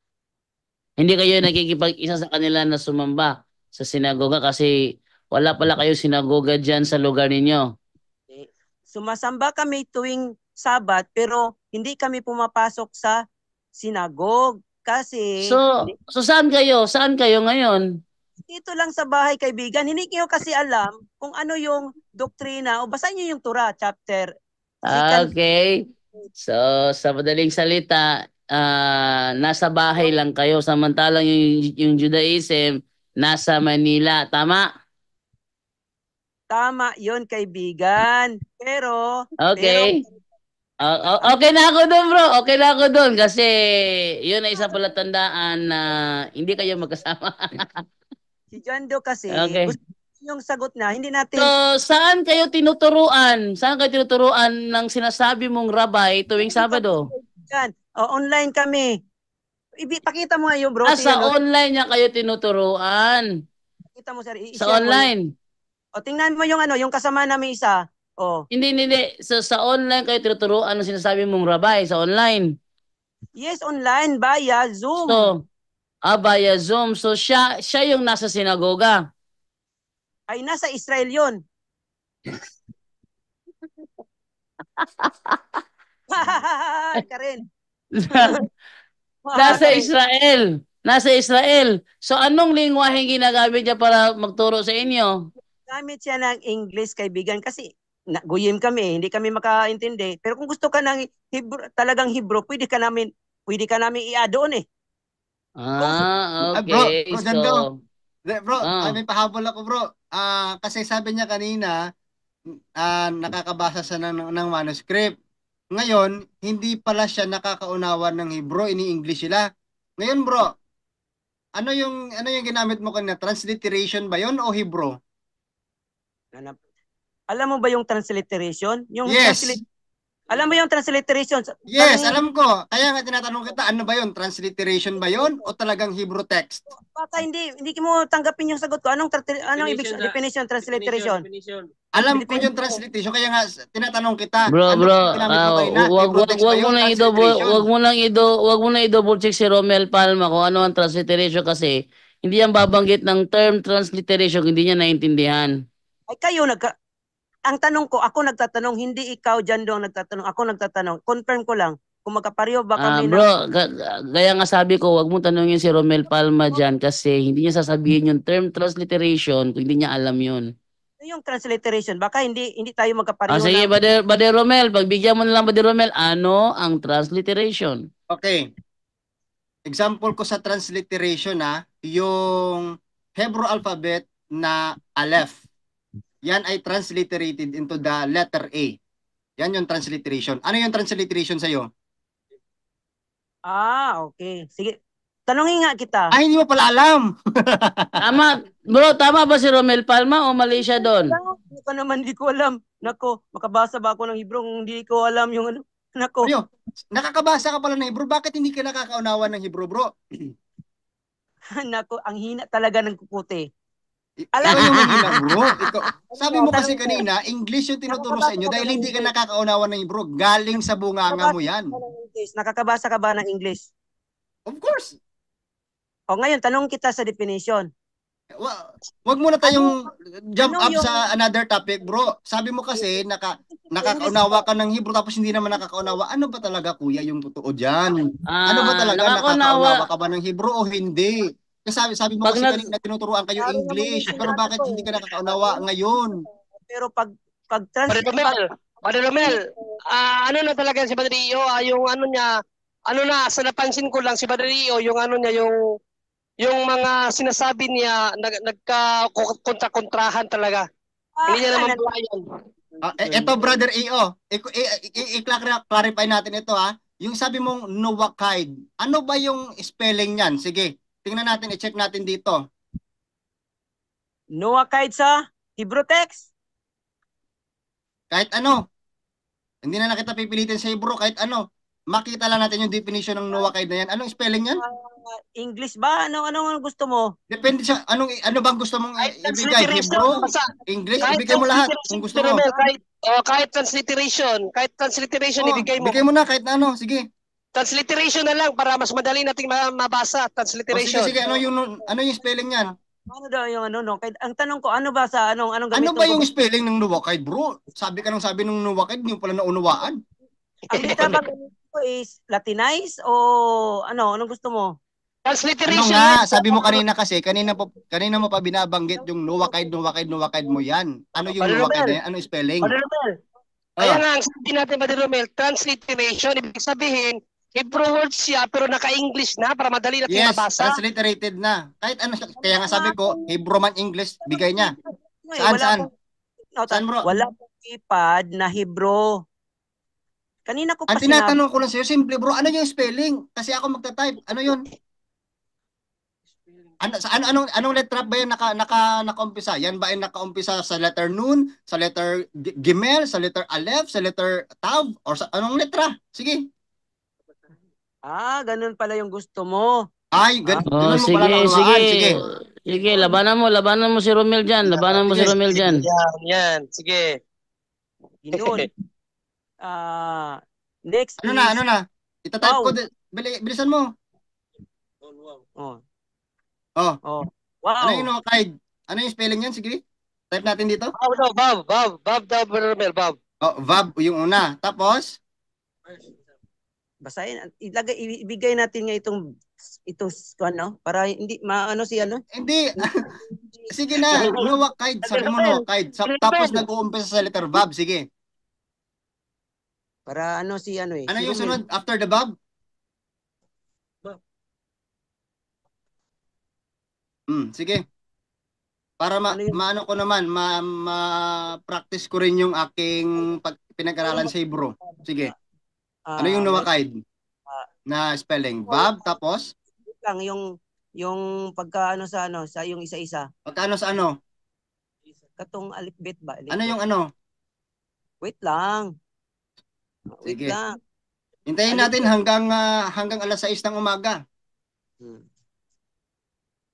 Hindi kayo nakikipag-isa sa kanila na sumamba sa sinagoga kasi wala pala kayo sinagoga dyan sa lugar ninyo. Sumasamba kami tuwing Sabat pero hindi kami pumapasok sa sinagog kasi So saan kayo? Saan kayo ngayon? Dito lang sa bahay, kaibigan, hindi niyo kasi alam kung ano yung doktrina o basahin niyo yung Torah chapter. Okay. So, sa madaling salita, nasa bahay lang kayo samantalang yung Judaism nasa Manila. Tama? Tama yun, kaibigan. Pero Okay. Okay na ako doon, bro. Okay na ako doon kasi yun ay isang palatandaan na hindi kayo magkasama. si John Doe kasi, Okay. gusto yung sagot na, hindi natin, So, saan kayo tinuturuan? Saan kayo tinuturuan ng sinasabi mong rabay tuwing Sabado? Yan. Online kami. Pakita mo nga yung bro. Sa Yan, online niya kayo tinuturuan. Pakita mo, sir. Sa online. Tingnan mo yung yung kasama namin isa. Hindi. So, sa online kayo tinuturuan ng sinasabi mong rabay sa online. Yes, online, via Zoom. So, via Zoom. So, siya yung nasa sinagoga. Ay, nasa Israel yun. Karen. Nasa Israel. Nasa Israel. So, anong lingwaheng ginagamit niya para magturo sa inyo? Gamit siya ng English, kaibigan, kasi guyim kami, hindi kami makaintindi. Pero kung gusto ka ng talagang Hebrew, pwede ka namin i-add-on eh. Okay. Bro, So, bro, may pahabol ako, bro. Kasi sabi niya kanina, nakakabasa siya ng manuscript. Ngayon, hindi pala siya nakakaunawa ng Hebrew, ini-English sila. Ngayon, bro, ano yung ginamit mo kanina? Transliteration ba 'yon o Hebrew? Alam mo ba yung transliteration? Yes. Alam mo yung transliteration? Yes, alam ko. Kaya nga tinatanong kita, ano ba 'yon? Transliteration ba 'yon o talagang Hebrew text? Baka hindi mo tanggapin yung sagot ko. Anong ibig definition transliteration? Alam ko yung transliteration, kaya nga tinatanong kita. Bro, wag mo nang i-double check si Romel Palma kung ano ang transliteration kasi hindi yan babanggit ng term transliteration, hindi niya naintindihan. Ay kayo ang tanong ko, ako nagtatanong, hindi ikaw dyan doon nagtatanong, ako nagtatanong. Confirm ko lang kung magkapareho ba kami bro, gaya nga sabi ko, wag mo tanongin si Romel Palma dyan kasi hindi niya sasabihin yung term transliteration kung hindi niya alam yun. Yung transliteration, baka hindi tayo magkapareho. Sige, Brother Romel, pagbigyan mo na lang, Brother Romel, ano ang transliteration? Okay. Example ko sa transliteration yung Hebrew alphabet na Aleph. Yan ay transliterated into the letter A. Yan yung transliteration. Ano yung transliteration sa'yo? Okay. Sige. Tanungin nga kita. Hindi mo pala alam. Tama ba si Romel Palma o mali siya doon? Ako naman hindi ko alam. Nako, makabasa ba ako ng Hebrew kung hindi ko alam yung ano? Nako. Nakakabasa ka pala ng Hebrew. Bakit hindi ka nakakaunawa ng Hebrew, bro? Nako, ang hina talaga ng kukuti. Alam mo yung hina, bro. Sabi mo kasi kanina, English yung tinuturo sa inyo dahil hindi ka nakakaunawa ng Hebrew. Galing sa bunganga mo yan. Nakakabasa ka ba ng English? Of course. Ngayon, tanong kita sa definition. Wag mo na tayong jump up sa another topic, bro. Sabi mo kasi nakakaunawa ka ng Hebrew tapos hindi naman nakakaunawa. Ano ba talaga, kuya, yung totoo dyan? Ano ba talaga, nakakaunawa ka ba ng Hebrew o hindi? Kasi sabi mo kasi kanina tinuturuan kayo English, pero bakit hindi ka nakakaunawa ngayon? Pero pag Padre Romel, ano na talaga si Padre Rio, yung ano niya, sa napansin ko lang si Padre Rio, yung ano niya, yung mga sinasabi niya nagka-kontrahan talaga. Hindi niya naman buhayan. Ito, Brother EO, i-clarify natin ito Yung sabi mong Noahide, ano ba yung spelling niyan? Sige, tingnan natin, i-check natin dito. Noahide sa Hebrew text? Kahit ano. Hindi na kita pipilitin sa Hebrew, kahit ano. Makita lang natin yung definition ng Noahide na yan. Anong spelling yan? English ba? Anong gusto mo? Depende sa ano bang gusto mong ibigay? Hebrew? English? Ibigay mo lahat kung gusto mo. Kahit transliteration. Ibigay mo. Ibigay mo na kahit ano. Sige. Transliteration na lang para mas madali nating mabasa. Transliteration. Sige. Ano yung spelling yan? Ano daw yung ang tanong ko, ano ba sa anong Ano ba yung spelling ng Noahide, bro? Sabi ng Noahide, hindi mo pala naunawaan. Ang bita ba ko is Latinize o anong gusto mo? Ano Transliteration nga, yan. sabi mo kanina kasi, kanina mo pa binabanggit yung nuwakaid mo yan. Ano yung Brother nuwakaid Romel, na yan? Ano spelling? Brother Romel. Kaya Ah, nga, ang sabi natin, Brother Romel, transliteration, ibig sabihin, Hebrew word siya, pero naka-English na para madali nating yes, mabasa. transliterated na. Kahit ano, kaya nga Wala sabi ko, akong- Hebrew man English, bigay niya. wala Saan? akong- no, Saan bro? wala akong ipad na Hebrew. Kanina ko pa Ang sinabi. tinatanong ko lang sa'yo, simple bro, ano yung spelling? Kasi ako magta-type, ano yun? Anong letra ba yan nakaumpisa? Yan ba ay nakaumpisa sa letter nun, sa letter gimel, sa letter aleph, sa letter tav, or sa anong letra? Sige. Ganun pala yung gusto mo. Ay, Oh, ganun mo pala sige, sige. naunawaan. Sige. Sige, labanan mo si Romel dyan. Labanan mo si Sige. Romel dyan. Yan, sige. Ginun. Next Ano is na? Itatype wow. ko. Bilisan mo. Oh. Oh, Oh. ano yung Wow. nuwakaid? Ano yung spelling yan? Sige. Type natin dito. Bob daw, Brother Romel, Bob. Oh, verb yung una. Tapos, Basahin, ibigay natin nga itong ano para hindi maano si ano. hindi. Sige na. Nuwakaid. Sabi mo nuwakaid. Tapos nag-uumpisa sa letter verb. Sige. Para ano si ano Ano si yung Romel. sunod after the verb? Sige. Para Ano yung- maano ko naman, ma-practice ko rin yung aking pinag-aralan sa Hebrew. Sige. Ano yung nuwakaid na spelling? Verb, tapos? lang yung pagkaano sa ano sa yung isa-isa. Pagkano sa ano? Katong alphabet ba? Ano yung ano? Wait lang. Wait Sige. lang. Hintayin natin hanggang alas 6 ng umaga.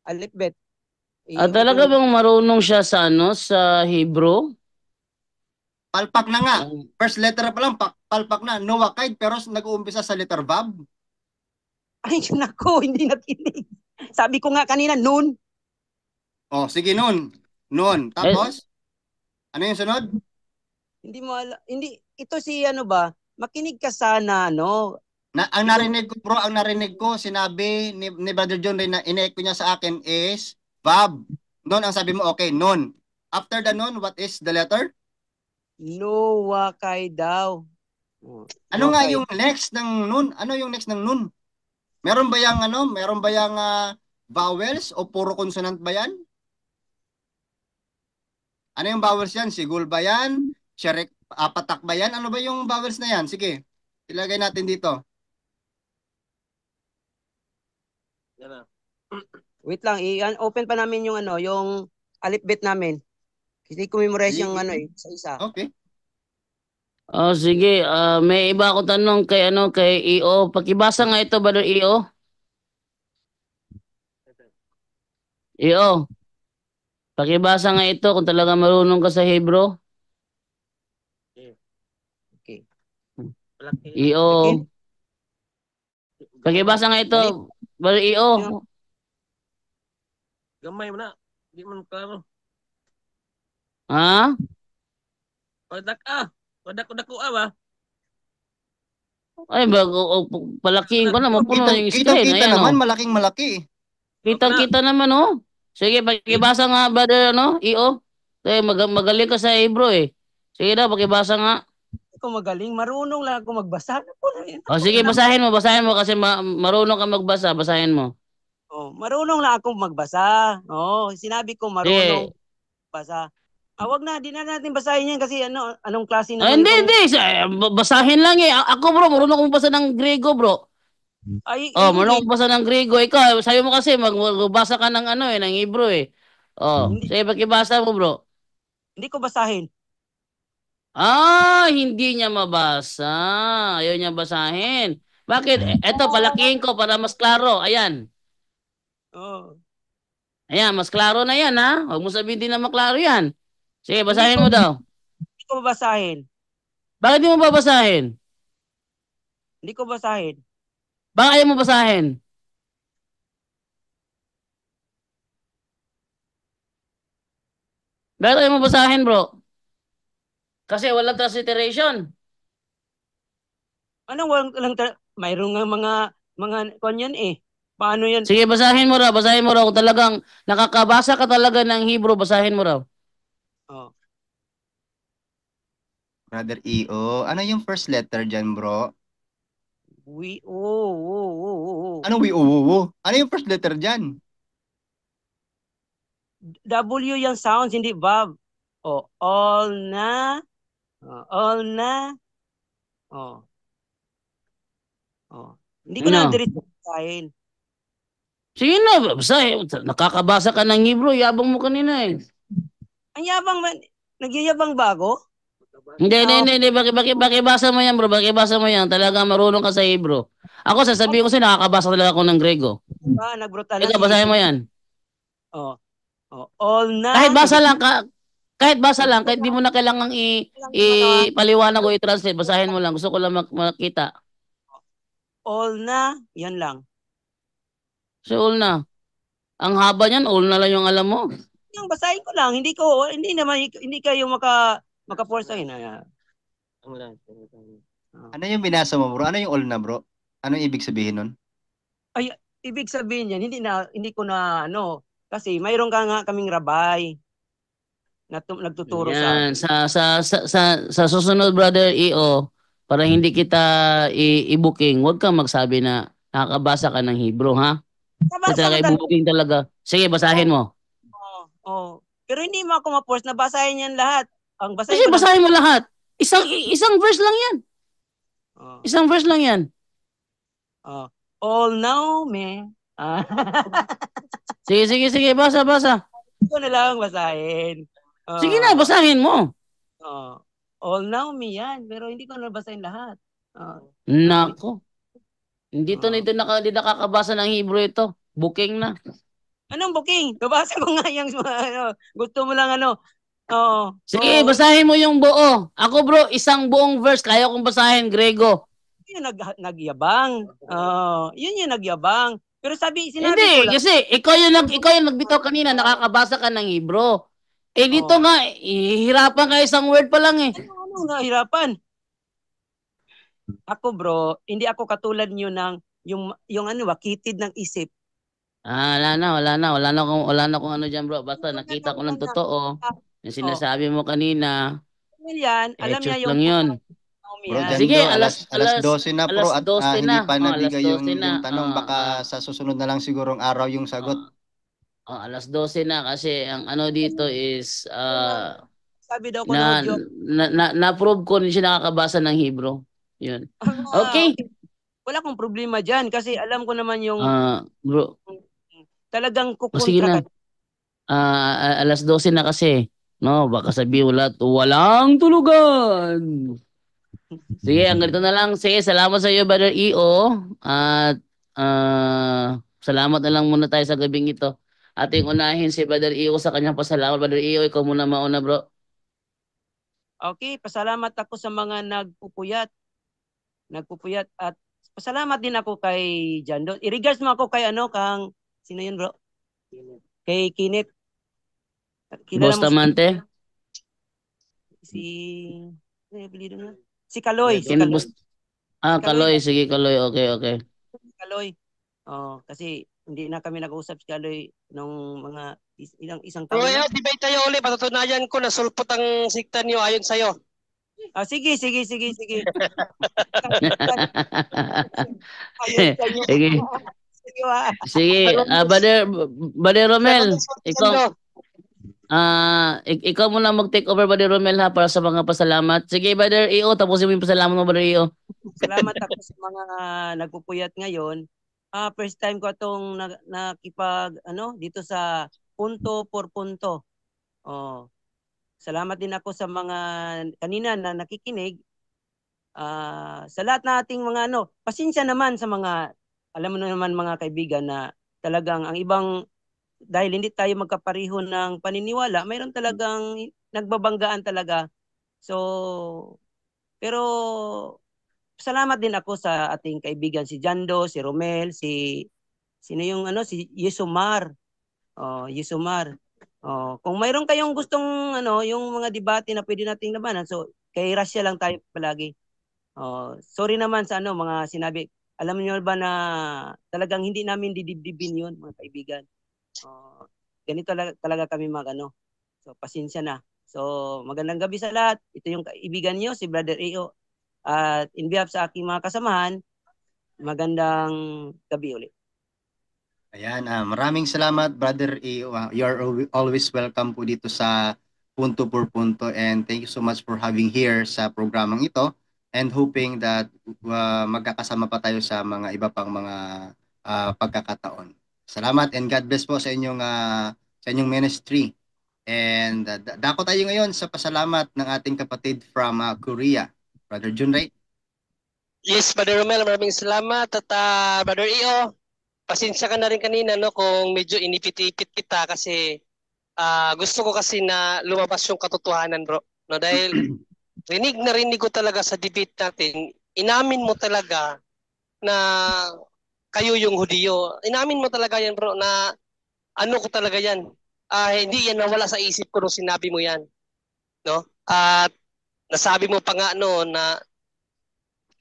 Alphabet. Talaga bang marunong siya sa ano, sa Hebrew? Palpak na nga. First letter pa lang, palpak na. Nuwakaid, pero nag-uumpisa sa letter verb. Ay, nako, hindi nakinig. Sabi ko nga kanina, noon. Oh, sige nun. Nun. Tapos? Ano yung sunod? Hindi mo hindi, ito si ano ba, makinig ka sana, no? Ang narinig ko, bro, sinabi ni Brother John rin na ine-echo niya sa akin is verb. Nun ang sabi mo, okay, nun. After the nun, what is the letter? Nuwakay daw. Ano nga yung next ng nun? Ano yung next ng nun? Meron ba yang vowels o puro consonant ba yan? Ano yung vowels yan? Sigul ba yan? Patak ba yan? Ano ba yung vowels na yan? Sige, ilagay natin dito. Wait lang, open pa namin yung ano, yung alphabet namin. Hindi ko memorize yung ano isa-isa. Okay. Oh, sige. May iba ako tanong kay EO. Pakibasa nga ito, Brother EO. EO. Pakibasa nga ito kung talaga marunong ka sa Hebrew. Okay. EO. Pakibasa nga ito, Brother EO. Gamay mo na. Di man klaro. Ha? Padak ba? Ay, palakihin ko na. Mapuno yung screen. Kitang-kita Ayan, naman, oh. malaking-malaki. Kitang-kita naman, oh. Sige, pakibasa nga, Brother, EO. Kaya magaling ka sa Hebrew, eh. Sige daw, pakibasa nga. Ako magaling, marunong lang ako magbasa. O, sige, basahin mo kasi marunong ka magbasa. Basahin mo. Marunong lang ako magbasa. Sinabi ko marunong basa. Wag na, di na natin basahin yan kasi anong klase naman Hindi. Basahin lang eh. Ako bro, marunong akong basa ng Grego bro. Marunong akong basa ng Grego. Ikaw, sabi mo kasi magbasa ka ng ng Hebrew eh. Sige, pakibasa mo bro. Hindi ko basahin. Hindi niya mabasa. Ayaw niya basahin. Bakit? Eto, palakihin ko para mas klaro. Ayan. Ayan, mas klaro na yan ha. Huwag mo sabihin din na maklaro yan. Sige, basahin mo daw. Hindi ko babasahin. Bakit di mo babasahin? Hindi ko basahin. Bakit ayaw mo basahin? Bakit ayaw mo basahin, bro? Kasi walang transliteration. Anong walang mayroong nga mga kanyan eh. Paano yan? Sige, basahin mo raw. Kung talagang nakakabasa ka talaga ng Hebrew, basahin mo raw. Oh. Brother EO, ano yung first letter dyan, bro? Ano Ano yung first letter dyan? W yung sounds, hindi verb. Oh, all na. All na. Oh. Oh. Hindi ko na Ano? diretso basahin. Sige na, basahin. Nakakabasa ka ng Hebrew, yabang mo kanina eh. Ang yabang man. Nagyayabang ba ako? Hindi. Bakibasa mo yan, bro. Bakibasa mo yan. Talagang marunong ka sa Hebrew. Ako, sasabihin ko sa'yo, nakakabasa talaga ako ng Grego. Nagbrutal na Ikaw, si basahin mo Jesus. yan. Oh. Oh. All na. Kahit basa lang, kahit di mo na kailangang ipaliwanag o i-translate, basahin mo lang. Gusto ko lang makita. All na. Yan lang. So, all na. Ang haba niyan, all na lang yung alam mo. Yung basahin ko lang. Hindi kayo maka-force akin. Ano yung binasa mo, bro? Ano yung all na, bro? Ano ibig sabihin nun? Ay, ibig sabihin yan, hindi ko na kasi mayroon ka nga kaming rabay na nagtuturo sa Yan, sa susunod, Brother EO, para hindi kita i-booking, huwag kang magsabi na nakakabasa ka ng Hebrew, ha? Kasi Nabasa ko talaga talaga. i-booking talaga. Sige, basahin mo. Oh. Pero hindi mo ako ma-force na basahin yan lahat. Ang basahin Kasi ko lang. basahin mo lahat. Isang verse lang yan. Isang verse lang yan. All now, me. Sige, basa. Hindi ko na lang basahin. Sige na, basahin mo. All now, me yan. Pero hindi ko na basahin lahat. Nako. Hindi nakakabasa ng Hebrew ito. Booking na. Anong booking? Nabasa ko nga yung gusto mo lang Sige, basahin mo yung buo. Ako bro, isang buong verse, kaya kong basahin, Grego. Yun nagyabang. Yun yung nagyabang. Pero sinabi ko Hindi, lang. kasi ikaw yung nagbitaw kanina, nakakabasa ka ng Hebrew. Eh dito nga, hihirapan ka isang word pa lang eh. Ano nahirapan? Ako bro, hindi ako katulad niyo ng yung kitid ng isip. Wala na kung ano dyan bro. Basta nakita ko ng totoo. Yung sinasabi mo kanina, Yan, alam niya truth yung lang yun. Bro, yan. Sige, alas 12 na, bro, at 12 hindi na. pa nabigay Alas 12 yung na. tanong. Baka sa susunod na lang sigurong araw yung sagot. Alas 12 na kasi ang ano dito is sabi daw ko na na-prove ko rin siya nakakabasa ng Hebrew. Yun. Okay. Wala akong problema dyan kasi alam ko naman yung bro. talagang Sige kukontra na. Alas 12 na kasi. No, baka sabihin walang tulugan. Sige, ang ganito na lang. Sige, salamat sa iyo, Brother EO. At salamat na lang muna tayo sa gabing ito. Ating unahin si Brother EO sa kanyang pasalamat. Brother EO, ikaw muna mauna, bro. Okay, pasalamat ako sa mga nagpupuyat at pasalamat din ako kay Jando. I-regards mo ako kay sino yun bro? Kay Kinit. Bustamante? Si Kaloy. Kaloy. Sige, Kaloy. Okay. Kaloy. Kasi hindi na kami nag-usap si Kaloy nung mga isang taon na. Debate tayo ulit. Patutunayan ko na sulpot ang sikta niyo ayon sa'yo. Sige. Sige, Brother Romel, ikaw muna mag-take over, Brother Romel, ha, para sa mga pasalamat. Sige, Brother EO, tapusin mo yung pasalamat mo, Brother EO. Salamat ako sa mga nagpupuyat ngayon. First time ko itong nakipag dito sa punto por punto. Salamat din ako sa mga kanina na nakikinig. Sa lahat na ating mga pasensya naman sa mga, alam mo naman mga kaibigan na talagang ang ibang, dahil hindi tayo magkapareho ng paniniwala, mayroon talagang nagbabanggaan talaga. So, pero salamat din ako sa ating kaibigan si Jando, si Romel, si Yesomar. Yesomar. Kung mayroon kayong gustong yung mga debate na pwede nating labanan, so kay Russia lang tayo palagi. Sorry naman sa mga sinabi. Alam niyo ba na talagang hindi namin didibdibin yun, mga kaibigan. Ganito talaga kami mag-ano. So, pasensya na. So, magandang gabi sa lahat. Ito yung kaibigan niyo, si Brother EO. At in behalf sa aking mga kasamahan, magandang gabi ulit. Ayan, maraming salamat, Brother EO. You're always welcome po dito sa Punto por Punto, and thank you so much for having here sa programang ito, and hoping that magkakasama pa tayo sa mga iba pang mga pagkakataon. Salamat and God bless po sa inyong ministry. And dako tayo ngayon sa pasalamat ng ating kapatid from Korea, Brother Junray. Yes, Brother Romel, maraming salamat. At Brother EO, pasensya ka na rin kanina no kung medyo inipit-ipit kita kasi gusto ko kasi na lumabas yung katotohanan, bro. No, dahil rinig ko talaga sa debate natin, inamin mo talaga na kayo yung Hudiyo. Inamin mo talaga yan, bro, na ano ko talaga yan. Hindi yan nawala sa isip ko nung sinabi mo yan. No? At nasabi mo pa nga no na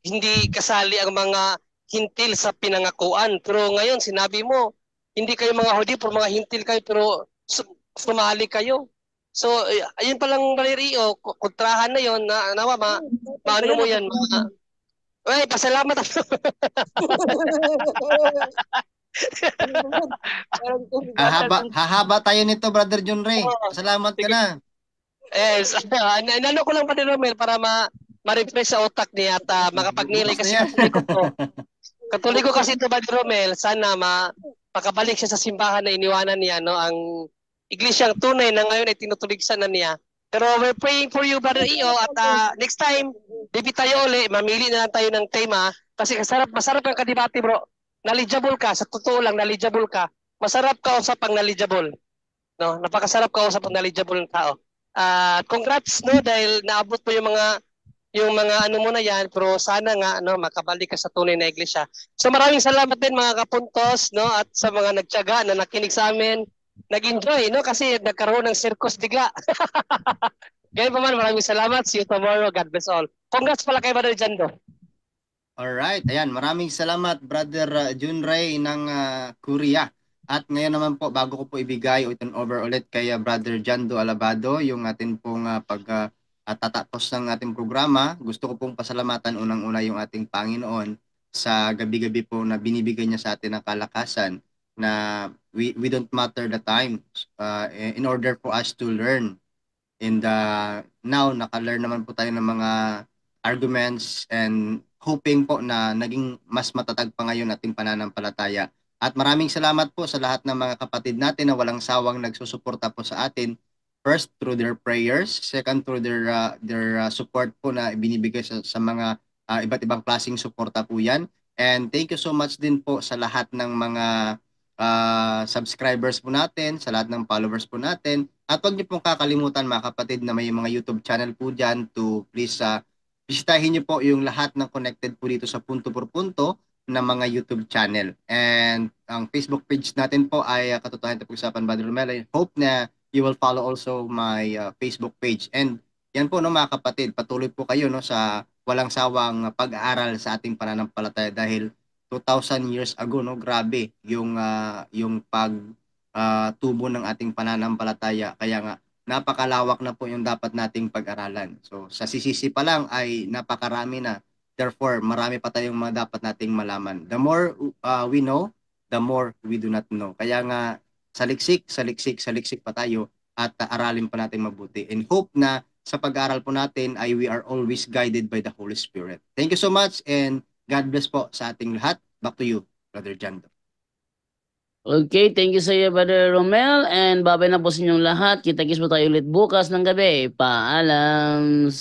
hindi kasali ang mga hintil sa pinangakuan. Pero ngayon sinabi mo, hindi kayo mga Hudiyo, pero mga hintil kayo, pero sumali kayo. So, ayun palang Valerio, kontrahan na yon na nawa maano mo yan. Ay, pasalamat ako. Hahaba tayo nito, Brother John Ray. Salamat ka na. Yes. Nano ko lang pa din, Romel, para ma-refresh sa utak niya at makapagnilay kasi katuloy ko kasi ito ba ni Romel, sana makabalik siya sa simbahan na iniwanan niya, no, ang iglesyang tunay na ngayon ay tinutuligsan na niya. Pero we're praying for you, Brother EO, at next time, debate tayo uli, mamili na lang tayo ng tema, kasi masarap ang kadibati, bro. Knowledgeable ka, sa totoo lang, knowledgeable ka. Masarap ka usap ang knowledgeable. No? Napakasarap ka usap ang knowledgeable ng tao. Congrats, no, dahil naabot mo yung mga ano mo na yan, pero sana nga no makabalik ka sa tunay na iglesia. So maraming salamat din mga kapuntos, no, at sa mga nagtiyaga na nakinig sa amin, nag-enjoy, no, kasi nagkaroon ng circus bigla. Ganyan pa man, maraming salamat. See you tomorrow. God bless all. Congrats pala kay Brother Jando. Alright, ayan, maraming salamat, Brother Junray ng Korea. At ngayon naman po, bago ko po ibigay o turn over ulit kay Brother Jando Alabado, yung atin pong tatapos ng ating programa, gusto ko pong pasalamatan unang-una yung ating Panginoon sa gabi-gabi po na binibigay niya sa atin ng kalakasan na we don't matter the time in order for us to learn. And now, naka-learn naman po tayo ng mga arguments and hoping po na naging mas matatag pa ngayon ating pananampalataya. At maraming salamat po sa lahat ng mga kapatid natin na walang sawang nagsusuporta po sa atin. First, through their prayers. Second, through their support po na binibigay sa mga iba't ibang klaseng suporta po yan. And thank you so much din po sa lahat ng mga subscribers po natin, sa lahat ng followers po natin. At huwag niyo pong kakalimutan mga kapatid na may mga YouTube channel po dyan to please bisitahin niyo po yung lahat ng connected po dito sa Punto por Punto na mga YouTube channel. And ang Facebook page natin po ay Katotohanan at Pag-usapan Brother Romel. I hope na you will follow also my Facebook page. And yan po no mga kapatid, patuloy po kayo no sa walang sawang pag-aaral sa ating pananampalataya dahil 2,000 years ago no, grabe yung pag tubo ng ating pananampalataya. Kaya nga napakalawak na po yung dapat nating pag-aralan. So sa sisisi pa lang ay napakarami na. Therefore, marami pa tayong mga dapat nating malaman. The more we know, the more we do not know. Kaya nga saliksik pa tayo at aralin pa natin mabuti. And hope na sa pag-aaral po natin ay we are always guided by the Holy Spirit. Thank you so much and God bless po sa ating lahat. Back to you, Brother Jando. Okay, thank you sa iyo, Brother Romel. And babay na po sa inyong lahat. Kita-kits po tayo ulit bukas ng gabi. Paalam.